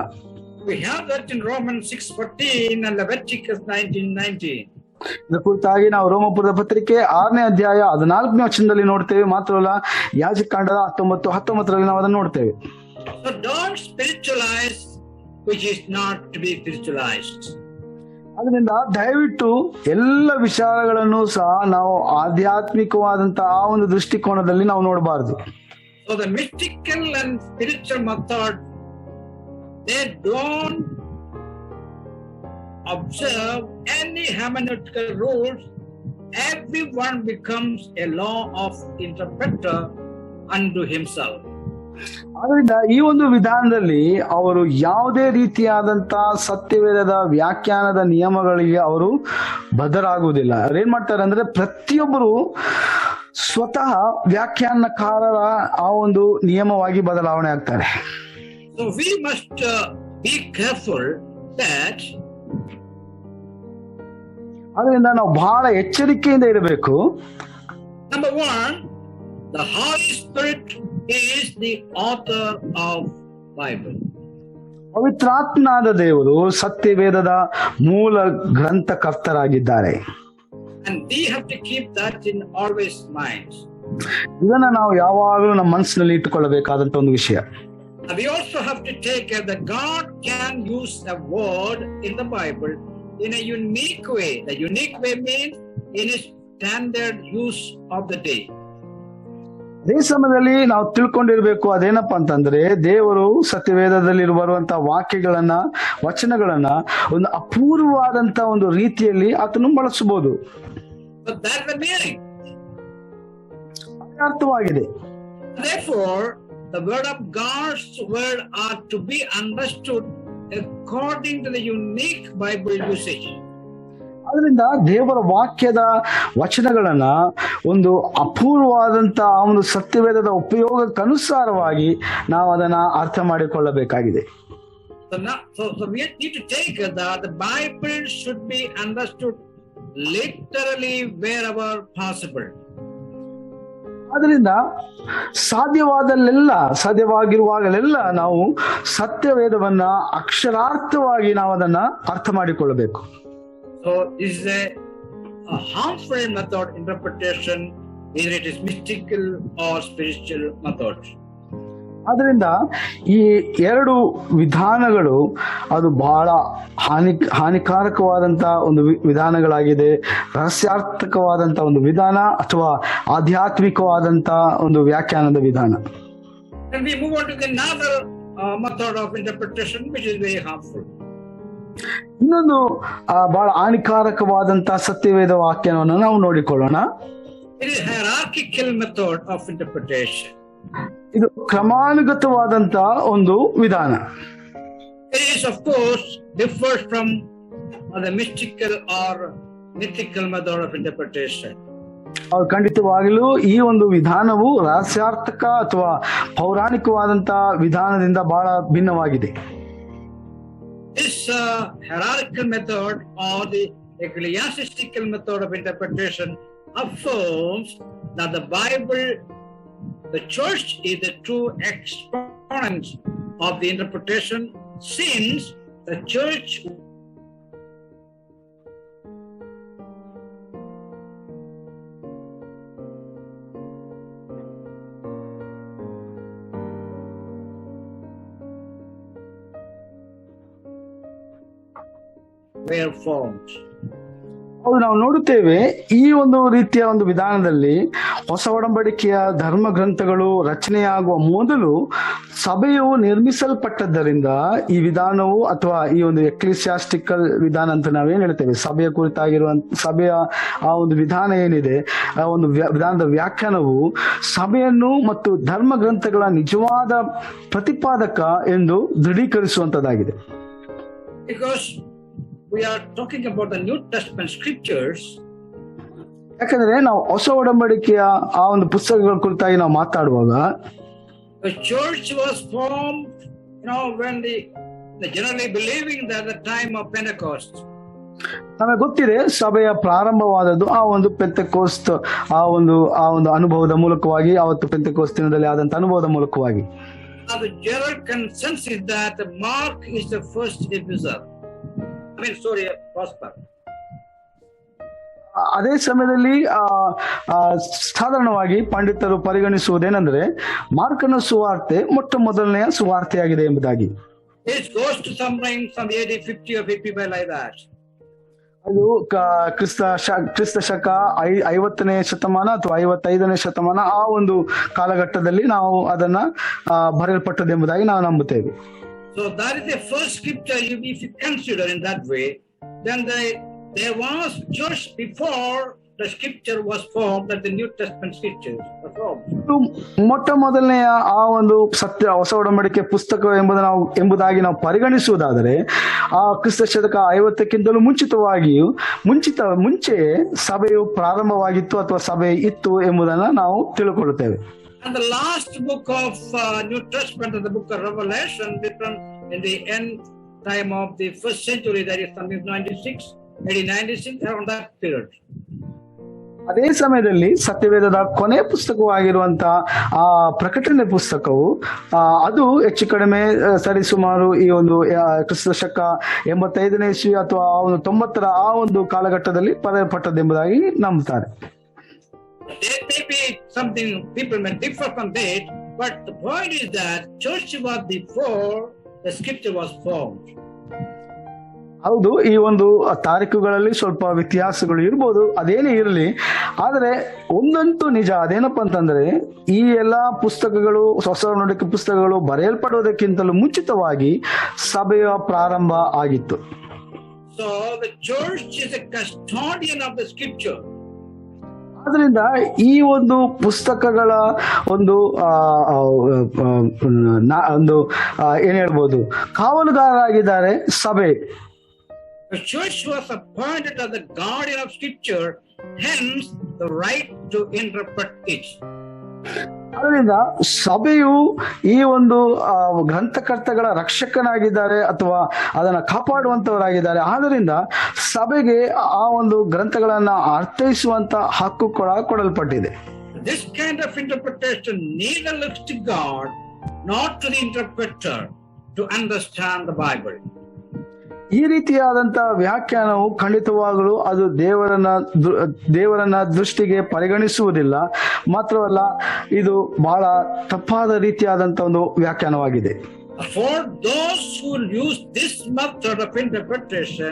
We have that in Romans 6:14 and Leviticus 19:19. ಇದರ ಕುರಿತಾಗಿ ನಾವು ರೋಮಪುರದ ಪತ್ರಿಕೆ 6ನೇ ಅಧ್ಯಾಯ 14ನೇ ವಚನದಲ್ಲಿ ನೋಡ್ತೇವೆ. ಮಾತ್ರವಲ್ಲ ಯಾಜಕಾಂಡದ 19:19 ನಾವು ಅದನ್ನು ನೋಡ್ತೇವೆ. So don't spiritualize which is not to be spiritualized. ಅದರಿಂದ ದಯವಿಟ್ಟು ಎಲ್ಲ ವಿಚಾರಗಳನ್ನು ಸಹ ನಾವು ಆಧ್ಯಾತ್ಮಿಕವಾದಂತಹ ಆ ಒಂದು ದೃಷ್ಟಿಕೋನದಲ್ಲಿ ನಾವು ನೋಡಬಾರದು. So the mystical and spiritual method, they don't observe any hermeneutical rules. Everyone becomes a law of interpreter unto himself. ಆದ್ದರಿಂದ ಈ ಒಂದು ವಿಧಾನದಲ್ಲಿ ಅವರು ಯಾವುದೇ ರೀತಿಯಾದಂತಹ ಸತ್ಯವೇದದ ವ್ಯಾಖ್ಯಾನದ ನಿಯಮಗಳಿಗೆ ಅವರು ಬದ್ಧರಾಗುವುದಿಲ್ಲ. ಅವ್ರೇನ್ ಮಾಡ್ತಾರೆ ಅಂದ್ರೆ ಪ್ರತಿಯೊಬ್ಬರು ಸ್ವತಃ ವ್ಯಾಖ್ಯಾನಕಾರರ ಆ ಒಂದು ನಿಯಮವಾಗಿ ಬದಲಾವಣೆ ಆಗ್ತಾರೆ. So we must be careful that ಅದರಿಂದ ನಾವು ಬಹಳ ಎಚ್ಚರಿಕೆಯಿಂದ ಇರಬೇಕು. Number one, the Holy Spirit is the author of Bible. ಪವಿತ್ರಾತ್ಮನಾದ ದೇವರು ಸತ್ಯವೇದದ ಮೂಲ ಗ್ರಂಥಕರ್ತರಾಗಿದ್ದಾರೆ. And we have to keep that in always mind. ಇದನ್ನ ನಾವು ಯಾವಾಗಲೂ ನಮ್ಮ ಮನಸ್ಸಿನಲ್ಲಿ ಇಟ್ಟುಕೊಳ್ಳಬೇಕಾದಂತ ಒಂದು ವಿಷಯ. We also have to take care that God can use a word in the Bible in a unique way. The unique way means in a standard use of the day. ಅದೇ ಸಮಯದಲ್ಲಿ ನಾವು ತಿಳ್ಕೊಂಡಿರ್ಬೇಕು ಅದೇನಪ್ಪಾ ಅಂತಂದ್ರೆ ದೇವರು ಸತ್ಯವೇದದಲ್ಲಿ ಬರುವಂತಹ ವಾಕ್ಯಗಳನ್ನ ವಚನಗಳನ್ನ ಒಂದು ಅಪೂರ್ವವಾದಂತ ಒಂದು ರೀತಿಯಲ್ಲಿ ಆತನು ಬಳಸಬಹುದು. ಅರ್ಥವಾಗಿದೆ. Therefore, the word of God's word are to be understood according to the unique Bible usage. ಅದರಿಂದ ದೇವರ ವಾಕ್ಯದ ವಚನಗಳನ್ನ ಒಂದು ಅಪೂರ್ವವಾದಂತಹ ಒಂದು ಸತ್ಯವೇದದ ಉಪಯೋಗಕ್ಕನುಸಾರವಾಗಿ ನಾವು ಅದನ್ನ ಅರ್ಥ ಮಾಡಿಕೊಳ್ಳಬೇಕಾಗಿದೆ. So we need to take that the Bible should be understood literally wherever possible. ಅದರಿಂದ ಸಾಧ್ಯವಾಗಿರುವಾಗಲೆಲ್ಲ ನಾವು ಸತ್ಯವೇದವನ್ನ ಅಕ್ಷರಾರ್ಥವಾಗಿ ನಾವು ಅದನ್ನ ಅರ್ಥ ಮಾಡಿಕೊಳ್ಳಬೇಕು. So this is a harmful method interpretation, either it is mystical or spiritual method. ಅದರಿಂದ ಈ ಎರಡು ವಿಧಾನಗಳು ಅದು ಬಹಳ ಹಾನಿಕಾರಕವಾದಂತಹ ಒಂದು ವಿಧಾನಗಳಾಗಿದೆ. ರಹಸ್ಯಾರ್ಥಕವಾದಂತಹ ಒಂದು ವಿಧಾನ ಅಥವಾ ಆಧ್ಯಾತ್ಮಿಕವಾದಂತಹ ಒಂದು ವ್ಯಾಖ್ಯಾನದ ವಿಧಾನ. And we move on to another method of interpretation which is very harmful. ಇನ್ನೊಂದು ಬಹಳ ಹಾನಿಕಾರಕವಾದಂತಹ ಸತ್ಯವೇದ ವಾಕ್ಯವನ್ನು ನಾವು ನೋಡಿಕೊಳ್ಳೋಣ. It is hierarchical method of interpretation. ಇದು ಕ್ರಮಾನುಗತವಾದಂತಹ ಒಂದು ವಿಧಾನ. It is of course differs from the mystical or mythical method of interpretation. ಖಂಡಿತವಾಗಲೂ ಈ ಒಂದು ವಿಧಾನವು ರಹಸ್ಯಾರ್ಥಕ ಅಥವಾ ಪೌರಾಣಿಕವಾದಂತಹ ವಿಧಾನದಿಂದ ಬಹಳ ಭಿನ್ನವಾಗಿದೆ. This hierarchical method or the ecclesiastical method of interpretation affirms that the Bible, the church, is the true exponent of the interpretation, since the church were formed. ಹೌದು, ನಾವು ನೋಡುತ್ತೇವೆ ಈ ಒಂದು ರೀತಿಯ ಒಂದು ವಿಧಾನದಲ್ಲಿ ಹೊಸ ಒಡಂಬಡಿಕೆಯ ಧರ್ಮ ಗ್ರಂಥಗಳು ರಚನೆಯಾಗುವ ಮೊದಲು ಸಭೆಯು ನಿರ್ಮಿಸಲ್ಪಟ್ಟದ್ದರಿಂದ ಈ ವಿಧಾನವು ಅಥವಾ ಈ ಒಂದು ಎಕ್ಲಿಸಿಯಾಸ್ಟಿಕಲ್ ವಿಧಾನ ಅಂತ ನಾವೇನ್ ಹೇಳ್ತೇವೆ, ಸಭೆಯ ಕುರಿತಾಗಿರುವಂತ ಸಭೆಯ ಆ ಒಂದು ವಿಧಾನ ಏನಿದೆ, ಆ ಒಂದು ವಿಧಾನದ ವ್ಯಾಖ್ಯಾನವು ಸಭೆಯನ್ನು ಮತ್ತು ಧರ್ಮ ಗ್ರಂಥಗಳ ನಿಜವಾದ ಪ್ರತಿಪಾದಕ ಎಂದು ದೃಢೀಕರಿಸುವಂತದ್ದಾಗಿದೆ. Because we are talking about the New Testament scriptures. ಯಾಕಂದ್ರೆ ನಾವು ಹೊಸ ಒಡಂಬಡಿಕೆಯ ಆ ಒಂದು ಪುಸ್ತಕಗಳ ಕುರಿತಾಗಿ ನಾವು ಮಾತಾಡುವಾಗ The church was formed, when the generally believing that the time of Pentecost. ನಮಗೆ ಗೊತ್ತಿದೆ ಸಭೆಯ ಪ್ರಾರಂಭವಾದದ್ದು ಆ ಒಂದು ಪೆಂತೆಕೋಸ್ತ್ ಆ ಒಂದು ಅನುಭವದ ಮೂಲಕವಾಗಿ, ಆವತ್ತು ಪೆಂತೆಕೋಸ್ತ್ ದಿನದಲ್ಲಿ ಆದಂತ ಅನುಭವದ ಮೂಲಕವಾಗಿ. The general consensus is that Mark is the first epistle. Gospel. ಅದೇ ಸಮಯದಲ್ಲಿ ಸಾಧಾರಣವಾಗಿ ಪಂಡಿತರು ಪರಿಗಣಿಸುವುದೇನೆಂದ್ರೆ ಮಾರ್ಕನ ಸುವಾರ್ತೆ ಮೊಟ್ಟ ಮೊದಲನೆಯ ಸುವಾರ್ತೆಯಾಗಿದೆ ಎಂಬುದಾಗಿ. It goes to something some AD 50 or 55 like that. ಅದು ಕ್ರಿಸ್ತ ಶಕ 50ನೇ ಶತಮಾನ ಅಥವಾ 55ನೇ ಶತಮಾನ ಆ ಒಂದು ಕಾಲಘಟ್ಟದಲ್ಲಿ ನಾವು ಅದನ್ನ ಬರೆಯಲ್ಪಟ್ಟದೆಂಬುದಾಗಿ ನಾವು ನಂಬುತ್ತೇವೆ. So that is the first scripture. If you consider in that way, then there was church before the scripture was formed, that the New Testament scriptures were formed. ಮೊಟ್ಟ ಮೊದಲನೆಯ ಆ ಒಂದು ಸತ್ಯ ಹೊಸ ಒಡಂಬಡಿಕೆ ಪುಸ್ತಕ ಎಂಬುದಾಗಿ ನಾವು ಪರಿಗಣಿಸುವುದಾದರೆ ಆ ಕ್ರಿಸ್ತ ಶತಕ 50ಕ್ಕಿಂತಲೂ ಮುಂಚೆ ಸಭೆಯು ಪ್ರಾರಂಭವಾಗಿತ್ತು ಅಥವಾ ಸಭೆ ಇತ್ತು ಎಂಬುದನ್ನು ನಾವು ತಿಳ್ಕೊಳ್ಳುತ್ತೇವೆ. And the last book of New Testament is the book of Revelation, written in the end time of the first century, that is something 96, around that period. ಅದೇ ಸಮಯದಲ್ಲಿ ಸತ್ಯವೇದದ ಕೊನೆ ಪುಸ್ತಕವಾಗಿರುವಂತಹ ಆ ಪ್ರಕಟಣೆ ಪುಸ್ತಕವು ಅದು ಹೆಚ್ಚು ಕಡಿಮೆ ಸರಿಸುಮಾರು ಈ ಒಂದು ಕ್ರಿಸ್ತ ಶಕ 85ನೇ ಇಸ್ವಿ ಅಥವಾ 90ರ ಆ ಒಂದು ಕಾಲಘಟ್ಟದಲ್ಲಿ ಬರೆಯಲ್ಪಟ್ಟದೆಂಬುದಾಗಿ ನಂಬುತ್ತಾರೆ. There may be something, people may differ from that, but the point is that church was before the scripture was formed. ಹೌದು, ಈ ಒಂದು ತಾರೀಖುಗಳಲ್ಲಿ ಸ್ವಲ್ಪ ವ್ಯತ್ಯಾಸಗಳು ಇರ್ಬೋದು, ಅದೇನೇ ಇರಲಿ, ಆದರೆ ಒಂದಂತೂ ನಿಜ, ಅದೇನಪ್ಪ ಅಂತಂದ್ರೆ ಈ ಎಲ್ಲಾ ಪುಸ್ತಕಗಳು ಹೊಸ ಒಡಂಬಡಿಕೆ ಪುಸ್ತಕಗಳು ಬರೆಯಲ್ಪಡುವುದಕ್ಕಿಂತಲೂ ಮುಂಚಿತವಾಗಿ ಸಭೆಯ ಪ್ರಾರಂಭ ಆಗಿತ್ತು. So the church is a custodian of the scripture. ಆದ್ರಿಂದ ಈ ಒಂದು ಪುಸ್ತಕಗಳ ಒಂದು ಏನ್ ಹೇಳ್ಬೋದು, ಕಾವಲುಗಾರರಾಗಿದ್ದಾರೆ ಸಭೆ. The church was appointed as the guardian of scripture, hence the right to interpret it. ಅದರಿಂದ ಸಭೆಯು ಈ ಒಂದು ಗ್ರಂಥಕರ್ತಗಳ ರಕ್ಷಕನಾಗಿದ್ದಾರೆ ಅಥವಾ ಅದನ್ನ ಕಾಪಾಡುವಂತವರಾಗಿದ್ದಾರೆ. ಆದ್ದರಿಂದ ಸಭೆಗೆ ಆ ಒಂದು ಗ್ರಂಥಗಳನ್ನ ಅರ್ಥೈಸುವಂತ ಹಕ್ಕು ಕೊಡಲ್ಪಟ್ಟಿದೆ. This kind of interpretation neither looks to God nor to the interpreter to understand the Bible. ಈ ರೀತಿಯಾದಂತ ವ್ಯಾಖ್ಯಾನವು ಖಂಡಿತವಾಗಲು ಅದು ದೇವರನ್ನ ದೃಷ್ಟಿಗೆ ಪರಿಗಣಿಸುವುದಿಲ್ಲ, ಮಾತ್ರವಲ್ಲ ಇದು ಬಹಳ ತಪ್ಪಾದ ರೀತಿಯಾದಂತ ಒಂದು ವ್ಯಾಖ್ಯಾನವಾಗಿದೆ. For those who use this method of interpretation,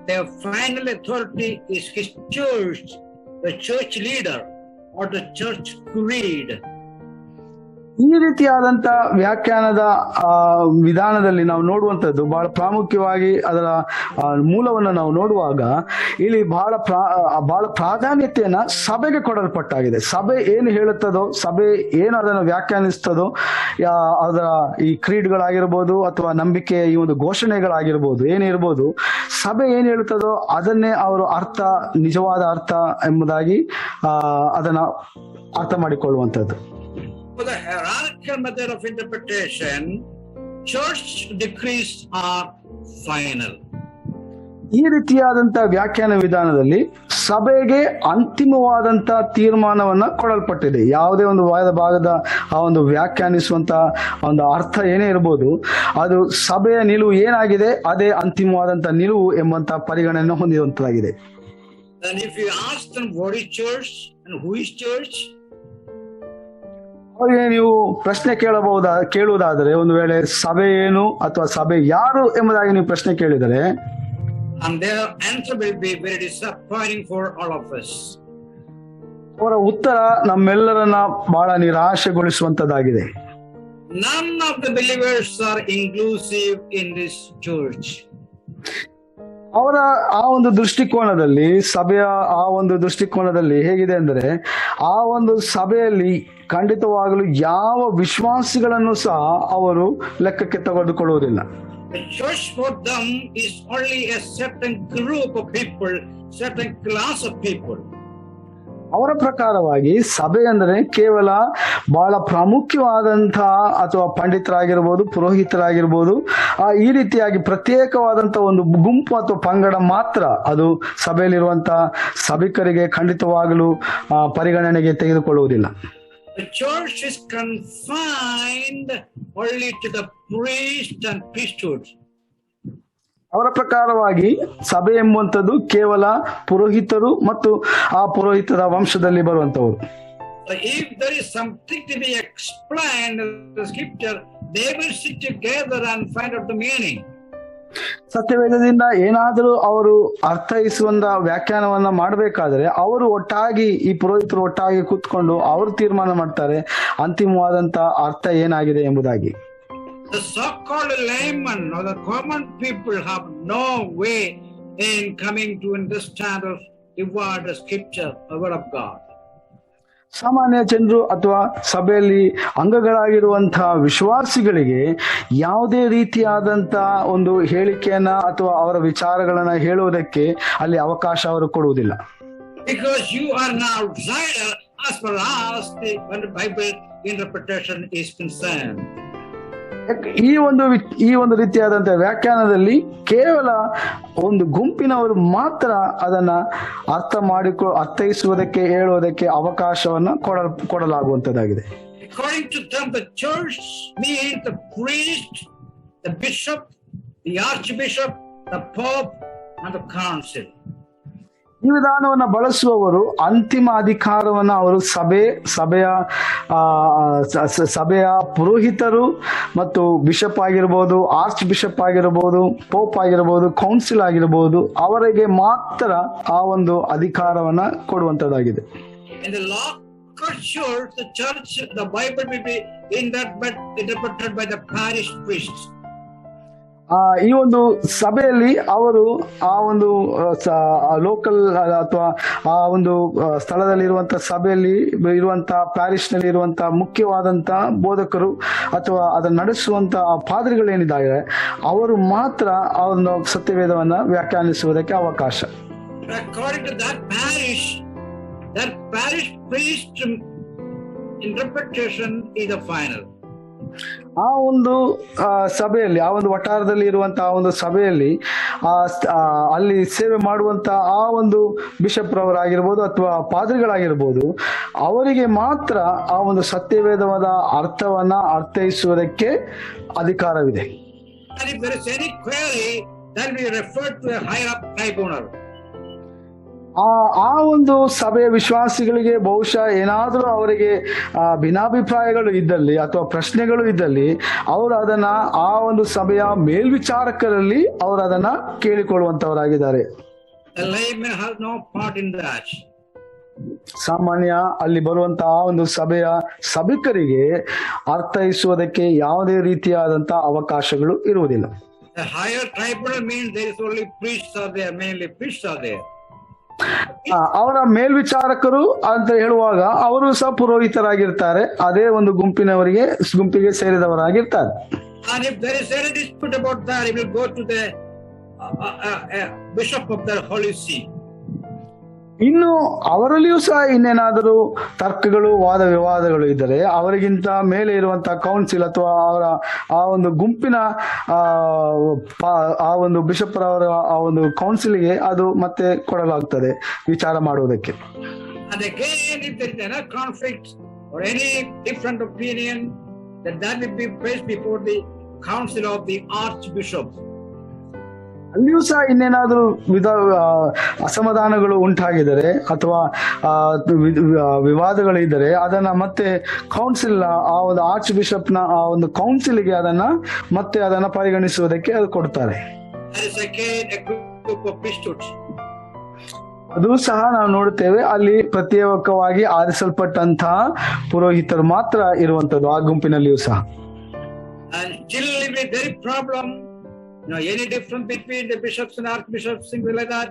their final authority is his church, the church leader or the church creed. ಈ ರೀತಿಯಾದಂತ ವ್ಯಾಖ್ಯಾನದ ವಿಧಾನದಲ್ಲಿ ನಾವು ನೋಡುವಂಥದ್ದು ಬಹಳ ಪ್ರಾಮುಖ್ಯವಾಗಿ ಅದರ ಮೂಲವನ್ನು ನಾವು ನೋಡುವಾಗ ಇಲ್ಲಿ ಬಹಳ ಪ್ರಾಧಾನ್ಯತೆಯನ್ನ ಸಭೆಗೆ ಕೊಡಲ್ಪಟ್ಟಾಗಿದೆ. ಸಭೆ ಏನು ಹೇಳುತ್ತದೋ, ಸಭೆ ಏನು ಅದನ್ನು ವ್ಯಾಖ್ಯಾನಿಸ್ತದೋ, ಅದರ ಈ ಕ್ರೀಡ್ಗಳಾಗಿರ್ಬೋದು ಅಥವಾ ನಂಬಿಕೆ ಈ ಒಂದು ಘೋಷಣೆಗಳಾಗಿರ್ಬೋದು, ಏನಿರ್ಬೋದು, ಸಭೆ ಏನ್ ಹೇಳುತ್ತದೋ ಅದನ್ನೇ ಅವರು ನಿಜವಾದ ಅರ್ಥ ಎಂಬುದಾಗಿ ಅದನ್ನ ಅರ್ಥ ಮಾಡಿಕೊಳ್ಳುವಂಥದ್ದು. For the hierarchical method of interpretation, church decrees are final. ಈ ರೀತಿಯಾದಂತ ವ್ಯಾಖ್ಯಾನ ವಿಧಾನದಲ್ಲಿ ಸಭೆಗೆ ಅಂತಿಮವಾದಂತ ತೀರ್ಮಾನವನ್ನ ಕೊಡಲ್ಪಟ್ಟಿದೆ. ಯಾವುದೇ ಒಂದು ಭಾಗದ ಆ ಒಂದು ವ್ಯಾಖ್ಯಾನಿಸುವಂತ ಒಂದು ಅರ್ಥ ಏನೇ ಇರಬಹುದು, ಅದು ಸಭೆಯ ನಿಲುವು ಏನಾಗಿದೆ ಅದೇ ಅಂತಿಮವಾದಂತ ನಿಲುವು ಎಂಬಂತ ಪರಿಗಣನೆ ಹೊಂದಿರುವಂತದಾಗಿದೆ. And if you ask them what is church and who is church, ಅವರಿಗೆ ನೀವು ಪ್ರಶ್ನೆ ಕೇಳುವುದಾದರೆ, ಒಂದು ವೇಳೆ ಸಭೆ ಏನು ಅಥವಾ ಸಭೆ ಯಾರು ಎಂಬುದಾಗಿ ನೀವು ಪ್ರಶ್ನೆ ಕೇಳಿದರೆ, And their answer will be very disappointing for all of us. ಅವರ ಉತ್ತರ ನಮ್ಮೆಲ್ಲರನ್ನ ಬಹಳ ನಿರಾಶೆಗೊಳಿಸುವಂತದ್ದಾಗಿದೆ. None of the believers are inclusive in this church. ಅವರ ಆ ಒಂದು ದೃಷ್ಟಿಕೋನದಲ್ಲಿ, ಸಭೆಯ ಆ ಒಂದು ದೃಷ್ಟಿಕೋನದಲ್ಲಿ ಹೇಗಿದೆ ಅಂದರೆ, ಆ ಒಂದು ಸಭೆಯಲ್ಲಿ ಖಂಡಿತವಾಗಲು ಯಾವ ವಿಶ್ವಾಸಿಗಳನ್ನು ಸಹ ಅವರು ಲೆಕ್ಕಕ್ಕೆ ತೆಗೆದುಕೊಳ್ಳುವುದಿಲ್ಲ. The church for them is only a certain group of people, certain class of people. ಅವರ ಪ್ರಕಾರವಾಗಿ ಸಭೆ ಅಂದರೆ ಕೇವಲ ಬಹಳ ಪ್ರಾಮುಖ್ಯವಾದಂತಹ ಅಥವಾ ಪಂಡಿತರಾಗಿರ್ಬೋದು, ಪುರೋಹಿತರಾಗಿರ್ಬೋದು, ಈ ರೀತಿಯಾಗಿ ಪ್ರತ್ಯೇಕವಾದಂತಹ ಒಂದು ಗುಂಪು ಅಥವಾ ಪಂಗಡ ಮಾತ್ರ ಅದು ಸಭೆಯಲ್ಲಿರುವಂತಹ ಸಭಿಕರಿಗೆ ಖಂಡಿತವಾಗಲು ಪರಿಗಣನೆಗೆ ತೆಗೆದುಕೊಳ್ಳುವುದಿಲ್ಲ. The church is confined only to the priest and priesthood. ಅವರ ಪ್ರಕಾರವಾಗಿ ಸಭೆ ಎಂಬುವಂಥದ್ದು ಕೇವಲ ಪುರೋಹಿತರು ಮತ್ತು ಆ ಪುರೋಹಿತರ ವಂಶದಲ್ಲಿ ಬರುವಂತವರು. So if there is something to be explained in the scripture, they will sit together and find out the meaning. ಸತ್ಯವೇದದಿಂದ ಏನಾದರೂ ಅವರು ಅರ್ಥೈಸುವಂತ ವ್ಯಾಖ್ಯಾನವನ್ನ ಮಾಡಬೇಕಾದ್ರೆ ಅವರು ಒಟ್ಟಾಗಿ, ಈ ಪುರೋಹಿತರು ಒಟ್ಟಾಗಿ ಕೂತ್ಕೊಂಡು ಅವರು ತೀರ್ಮಾನ ಮಾಡ್ತಾರೆ ಅಂತಿಮವಾದಂತ ಅರ್ಥ ಏನಾಗಿದೆ ಎಂಬುದಾಗಿ. The so-called layman or the common people have no way in coming to understand or divide the scripture, the word of God. ಸಾಮಾನ್ಯ ಜನರು ಅಥವಾ ಸಭೆಯಲ್ಲಿ ಅಂಗಗಳಾಗಿರುವಂತಹ ವಿಶ್ವಾಸಿಗಳಿಗೆ ಯಾವುದೇ ರೀತಿಯಾದಂತಹ ಒಂದು ಹೇಳಿಕೆಯನ್ನ ಅಥವಾ ಅವರ ವಿಚಾರಗಳನ್ನ ಹೇಳುವುದಕ್ಕೆ ಅಲ್ಲಿ ಅವಕಾಶ ಅವರು ಕೊಡುವುದಿಲ್ಲ. Because you are an outsider as far as the Bible interpretation is concerned. ಈ ಒಂದು ರೀತಿಯಾದಂತಹ ವ್ಯಾಖ್ಯಾನದಲ್ಲಿ ಕೇವಲ ಒಂದು ಗುಂಪಿನವರು ಮಾತ್ರ ಅದನ್ನ ಅರ್ಥೈಸುವುದಕ್ಕೆ, ಹೇಳುವುದಕ್ಕೆ ಅವಕಾಶವನ್ನ ಕೊಡಲಾಗುವಂತದ್ದಾಗಿದೆ. According to them, the church means the priest, the bishop, the archbishop, the pope, and the council. ಈ ವಿಧಾನವನ್ನ ಬಳಸುವವರು ಅಂತಿಮ ಅಧಿಕಾರವನ್ನ ಅವರು ಸಭೆಯ ಪುರೋಹಿತರು ಮತ್ತು ಬಿಷಪ್ ಆಗಿರ್ಬೋದು, ಆರ್ಚ್ ಬಿಷಪ್ ಆಗಿರ್ಬೋದು, ಪೋಪ್ ಆಗಿರ್ಬೋದು, ಕೌನ್ಸಿಲ್ ಆಗಿರ್ಬೋದು, ಅವರಿಗೆ ಮಾತ್ರ ಆ ಒಂದು ಅಧಿಕಾರವನ್ನ ಕೊಡುವಂತದ್ದಾಗಿದೆ. In the local church, the Bible will be interpreted by the parish priests. ಈ ಒಂದು ಸಭೆಯಲ್ಲಿ ಅವರು ಆ ಒಂದು ಲೋಕಲ್ ಅಥವಾ ಆ ಒಂದು ಸ್ಥಳದಲ್ಲಿ ಇರುವಂತಹ ಸಭೆಯಲ್ಲಿ ಇರುವಂತಹ ಪ್ಯಾರಿಶ್ ನಲ್ಲಿ ಇರುವಂತಹ ಮುಖ್ಯವಾದಂತಹ ಬೋಧಕರು ಅಥವಾ ಅದನ್ನು ನಡೆಸುವಂತಹ ಪಾದ್ರಿಗಳೇನಿದ್ದಾರೆ ಅವರು ಮಾತ್ರ ಆ ಒಂದು ಸತ್ಯವೇದವನ್ನ ವ್ಯಾಖ್ಯಾನಿಸುವುದಕ್ಕೆ ಅವಕಾಶ. According to that parish priest interpretation is the final. ಆ ಒಂದು ಸಭೆಯಲ್ಲಿ, ಆ ಒಂದು ವಠಾರದಲ್ಲಿ ಇರುವಂತಹ ಒಂದು ಸಭೆಯಲ್ಲಿ ಅಲ್ಲಿ ಸೇವೆ ಮಾಡುವಂತಹ ಆ ಒಂದು ಬಿಷಪ್ ರವರಾಗಿರ್ಬೋದು ಅಥವಾ ಪಾದ್ರಿಗಳಾಗಿರ್ಬೋದು, ಅವರಿಗೆ ಮಾತ್ರ ಆ ಒಂದು ಸತ್ಯವೇದವಾದ ಅರ್ಥವನ್ನ ಅರ್ಥೈಸುವುದಕ್ಕೆ ಅಧಿಕಾರವಿದೆ. And if there is any query, then we refer to a higher up tribunal. ಆ ಒಂದು ಸಭೆಯ ವಿಶ್ವಾಸಿಗಳಿಗೆ ಬಹುಶಃ ಏನಾದರೂ ಅವರಿಗೆ ಭಿನ್ನಾಭಿಪ್ರಾಯಗಳು ಇದ್ದಲ್ಲಿ ಅಥವಾ ಪ್ರಶ್ನೆಗಳು ಇದ್ದಲ್ಲಿ ಅವರು ಅದನ್ನ ಆ ಒಂದು ಸಭೆಯ ಮೇಲ್ವಿಚಾರಕರಲ್ಲಿ ಅವರು ಅದನ್ನ ಕೇಳಿಕೊಳ್ಳುವಂತವರಾಗಿದ್ದಾರೆ. ಸಾಮಾನ್ಯ ಅಲ್ಲಿ ಬರುವಂತಹ ಒಂದು ಸಭೆಯ ಸಭಿಕರಿಗೆ ಅರ್ಥೈಸುವುದಕ್ಕೆ ಯಾವುದೇ ರೀತಿಯಾದಂತಹ ಅವಕಾಶಗಳು ಇರುವುದಿಲ್ಲ. ಅವರ ಮೇಲ್ವಿಚಾರಕರು ಅಂತ ಹೇಳುವಾಗ ಅವರು ಸಹ ಪುರೋಹಿತರಾಗಿರ್ತಾರೆ, ಅದೇ ಒಂದು ಗುಂಪಿಗೆ ಸೇರಿದವರಾಗಿರ್ತಾರೆ. And if there is any dispute about that, it will go to the bishop of the Holy See. ಇನ್ನು ಅವರಲ್ಲಿಯೂ ಸಹ ಇನ್ನೇನಾದರೂ ತರ್ಕಗಳು, ವಾದ ವಿವಾದಗಳು ಇದ್ದರೆ ಅವರಿಗಿಂತ ಮೇಲೆ ಇರುವಂತಹ ಕೌನ್ಸಿಲ್ ಅಥವಾ ಅವರ ಆ ಒಂದು ಗುಂಪಿನ ಆ ಒಂದು ಬಿಷಪ್ ರವರ ಆ ಒಂದು ಕೌನ್ಸಿಲ್ಗೆ ಅದು ಮತ್ತೆ ಕೊಡಲಾಗ್ತದೆ ವಿಚಾರ ಮಾಡುವುದಕ್ಕೆ. And again, if there is any conflict or any different opinion, that will be placed before the council of the archbishop. ಅಲ್ಲಿಯೂ ಸಹ ಇನ್ನೇನಾದ್ರೂ ಅಸಮಾಧಾನಗಳು ಉಂಟಾಗಿದ್ದಾರೆ ಅಥವಾ ವಿವಾದಗಳಿದ್ದರೆ ಅದನ್ನ ಮತ್ತೆ ಕೌನ್ಸಿಲ್ ಆ ಒಂದು ಆರ್ಚ್ ಬಿಷಪ್ ನ ಆ ಒಂದು ಕೌನ್ಸಿಲ್ಗೆ ಅದನ್ನ ಪರಿಗಣಿಸುವುದಕ್ಕೆ ಅದು ಕೊಡ್ತಾರೆ. group of priesthood. ಅದು ಸಹ ನಾವು ನೋಡುತ್ತೇವೆ, ಅಲ್ಲಿ ಪ್ರತ್ಯೇಕವಾಗಿ ಆರಿಸಲ್ಪಟ್ಟಂತಹ ಪುರೋಹಿತರು ಮಾತ್ರ ಇರುವಂತದ್ದು ಆ ಗುಂಪಿನಲ್ಲಿಯೂ ಸಹ. And still if there is problem, any difference between the bishops and archbishops, things like that,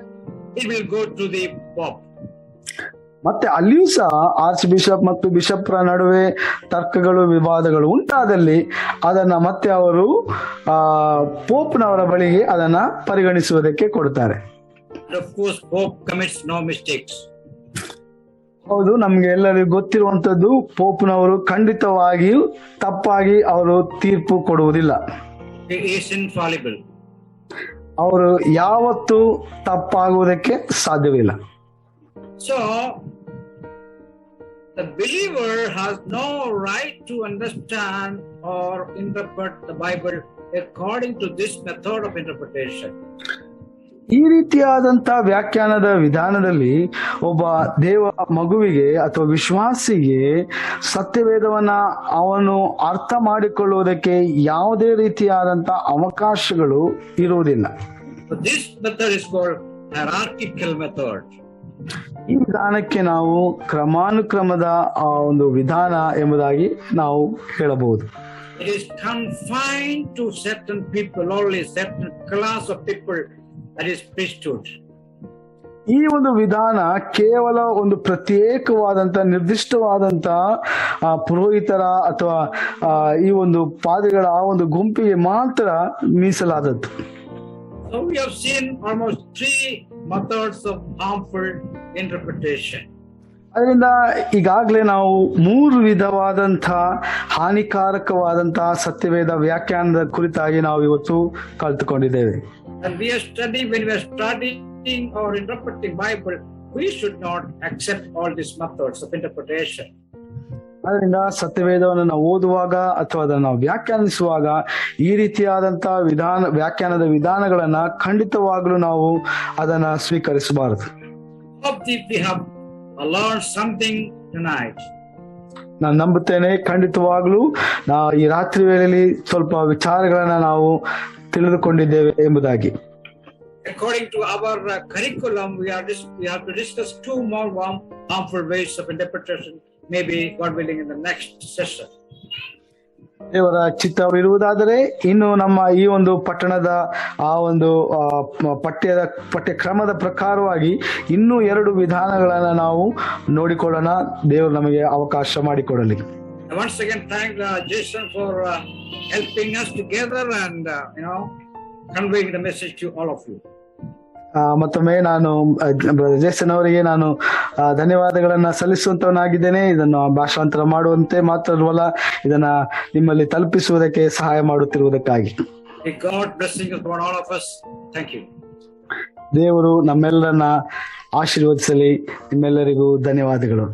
it will go to the pope. ಮತ್ತೆ ಅಲ್ಲಿಯೂ ಸಹ ಆರ್ಚ್ ಬಿಷಪ್ ಮತ್ತು ಬಿಷಪ್ರ ನಡುವೆ ತರ್ಕಗಳು ವಿವಾದಗಳು ಉಂಟಾದಲ್ಲಿ ಅದನ್ನ ಮತ್ತೆ ಅವರು ಪೋಪ್ನವರ ಬಳಿಗೆ ಅದನ್ನ ಪರಿಗಣಿಸುವುದಕ್ಕೆ ಕೊಡ್ತಾರೆ. Of course, Pope commits no mistakes. ಹೌದು, ನಮ್ಗೆ ಎಲ್ಲರಿಗೂ ಗೊತ್ತಿರುವಂತದ್ದು ಪೋಪ್ನವರು ಖಂಡಿತವಾಗಿಯೂ ತಪ್ಪಾಗಿ ಅವರು ತೀರ್ಪು ಕೊಡುವುದಿಲ್ಲ. He is infallible. ಅವರು ಯಾವತ್ತೂ ತಪ್ಪಾಗುವುದಕ್ಕೆ ಸಾಧ್ಯವಿಲ್ಲ. So, the believer has no right to understand or interpret the Bible according to this method of interpretation. ಈ ರೀತಿಯಾದಂತಹ ವ್ಯಾಖ್ಯಾನದ ವಿಧಾನದಲ್ಲಿ ಒಬ್ಬ ದೇವ ಮಗುವಿಗೆ ಅಥವಾ ವಿಶ್ವಾಸಿಗೆ ಸತ್ಯವೇದವನ್ನ ಅವನು ಅರ್ಥ ಮಾಡಿಕೊಳ್ಳುವುದಕ್ಕೆ ಯಾವುದೇ ರೀತಿಯಾದಂತಹ ಅವಕಾಶಗಳು ಇರುವುದಿಲ್ಲ. So this method is called hierarchical method. ಈ ವಿಧಾನಕ್ಕೆ ನಾವು ಕ್ರಮಾನುಕ್ರಮದ ಒಂದು ವಿಧಾನ ಎಂಬುದಾಗಿ ನಾವು ಹೇಳಬಹುದು. It is confined to certain people only, certain class of people, that is priesthood. ಈ ಒಂದು ವಿಧಾನ ಕೇವಲ ಒಂದು ಪ್ರತ್ಯೇಕವಾದಂತ ನಿರ್ದಿಷ್ಟವಾದಂತ ಪುರೋಹಿತರ ಅಥವಾ ಈ ಒಂದು ಪಾದಗಳ ಆ ಒಂದು ಗುಂಪಿಗೆ ಮಾತ್ರ ಮೀಸಲಾದದ್ದು. So we have seen almost 3 methods of harmful interpretation. ಅದರಿಂದ ಈಗಾಗಲೇ ನಾವು 3 ವಿಧವಾದಂತಹ ಹಾನಿಕಾರಕವಾದಂತಹ ಸತ್ಯವೇದ ವ್ಯಾಖ್ಯಾನದ ಕುರಿತಾಗಿ ನಾವು ಇವತ್ತು ಕಲಿತುಕೊಂಡಿದ್ದೇವೆ. And when we are studying or interpreting Bible, we should not accept all these methods of interpretation. ಅದರಿಂದ ಸತ್ಯವೇದವನ್ನು ನಾವು ಓದುವಾಗ ಅಥವಾ ಅದನ್ನು ನಾವು ವ್ಯಾಖ್ಯಾನಿಸುವಾಗ ಈ ರೀತಿಯಾದಂತಹ ವ್ಯಾಖ್ಯಾನದ ವಿಧಾನಗಳನ್ನ ಖಂಡಿತವಾಗ್ಲೂ ನಾವು ಅದನ್ನ ಸ್ವೀಕರಿಸಬಾರದು. Hope that we have learned something tonight. ನಾನು ನಂಬುತ್ತೇನೆ ಖಂಡಿತವಾಗ್ಲೂ ಈ ರಾತ್ರಿ ವೇಳೆಯಲ್ಲಿ ಸ್ವಲ್ಪ ವಿಚಾರಗಳನ್ನ ನಾವು ತಿಳಿದುಕೊಂಡಿದ್ದೇವೆ ಎಂಬುದಾಗಿ. According to our curriculum, we have to discuss 2 more harmful ways of interpretation, maybe God willing in the next session. ದೇವರ ಚಿತ್ತವಿರುವುದಾದರೆ ಇನ್ನು ನಮ್ಮ ಈ ಒಂದು ಪಟ್ಟಣದ ಆ ಒಂದು ಪಠ್ಯಕ್ರಮದ ಪ್ರಕಾರವಾಗಿ ಇನ್ನೂ 2 ವಿಧಾನಗಳನ್ನ ನಾವು ನೋಡಿಕೊಳ್ಳೋಣ. ದೇವರು ನಮಗೆ ಅವಕಾಶ ಮಾಡಿಕೊಡಲಿ. Once again, thank Jason for helping us together and conveying the message to all of you. ಮತ್ತೊಮ್ಮೆ ನಾನು ಜೇಸನ್ ಅವರಿಗೆ ನಾನು ಧನ್ಯವಾದಗಳನ್ನ ಸಲ್ಲಿಸುವಂತವನಾಗಿದ್ದೇನೆ. ಇದನ್ನು ಭಾಷಾಂತರ ಮಾಡುವಂತೆ ಮಾತ್ರವಲ್ಲ, ಇದನ್ನ ನಿಮ್ಮಲ್ಲಿ ತಲುಪಿಸುವುದಕ್ಕೆ ಸಹಾಯ ಮಾಡುತ್ತಿರುವುದಕ್ಕಾಗಿ. God blessing upon all of us. Thank you. ದೇವರು ನಮ್ಮೆಲ್ಲರನ್ನ ಆಶೀರ್ವದಿಸಲಿ. ನಿಮ್ಮೆಲ್ಲರಿಗೂ ಧನ್ಯವಾದಗಳು.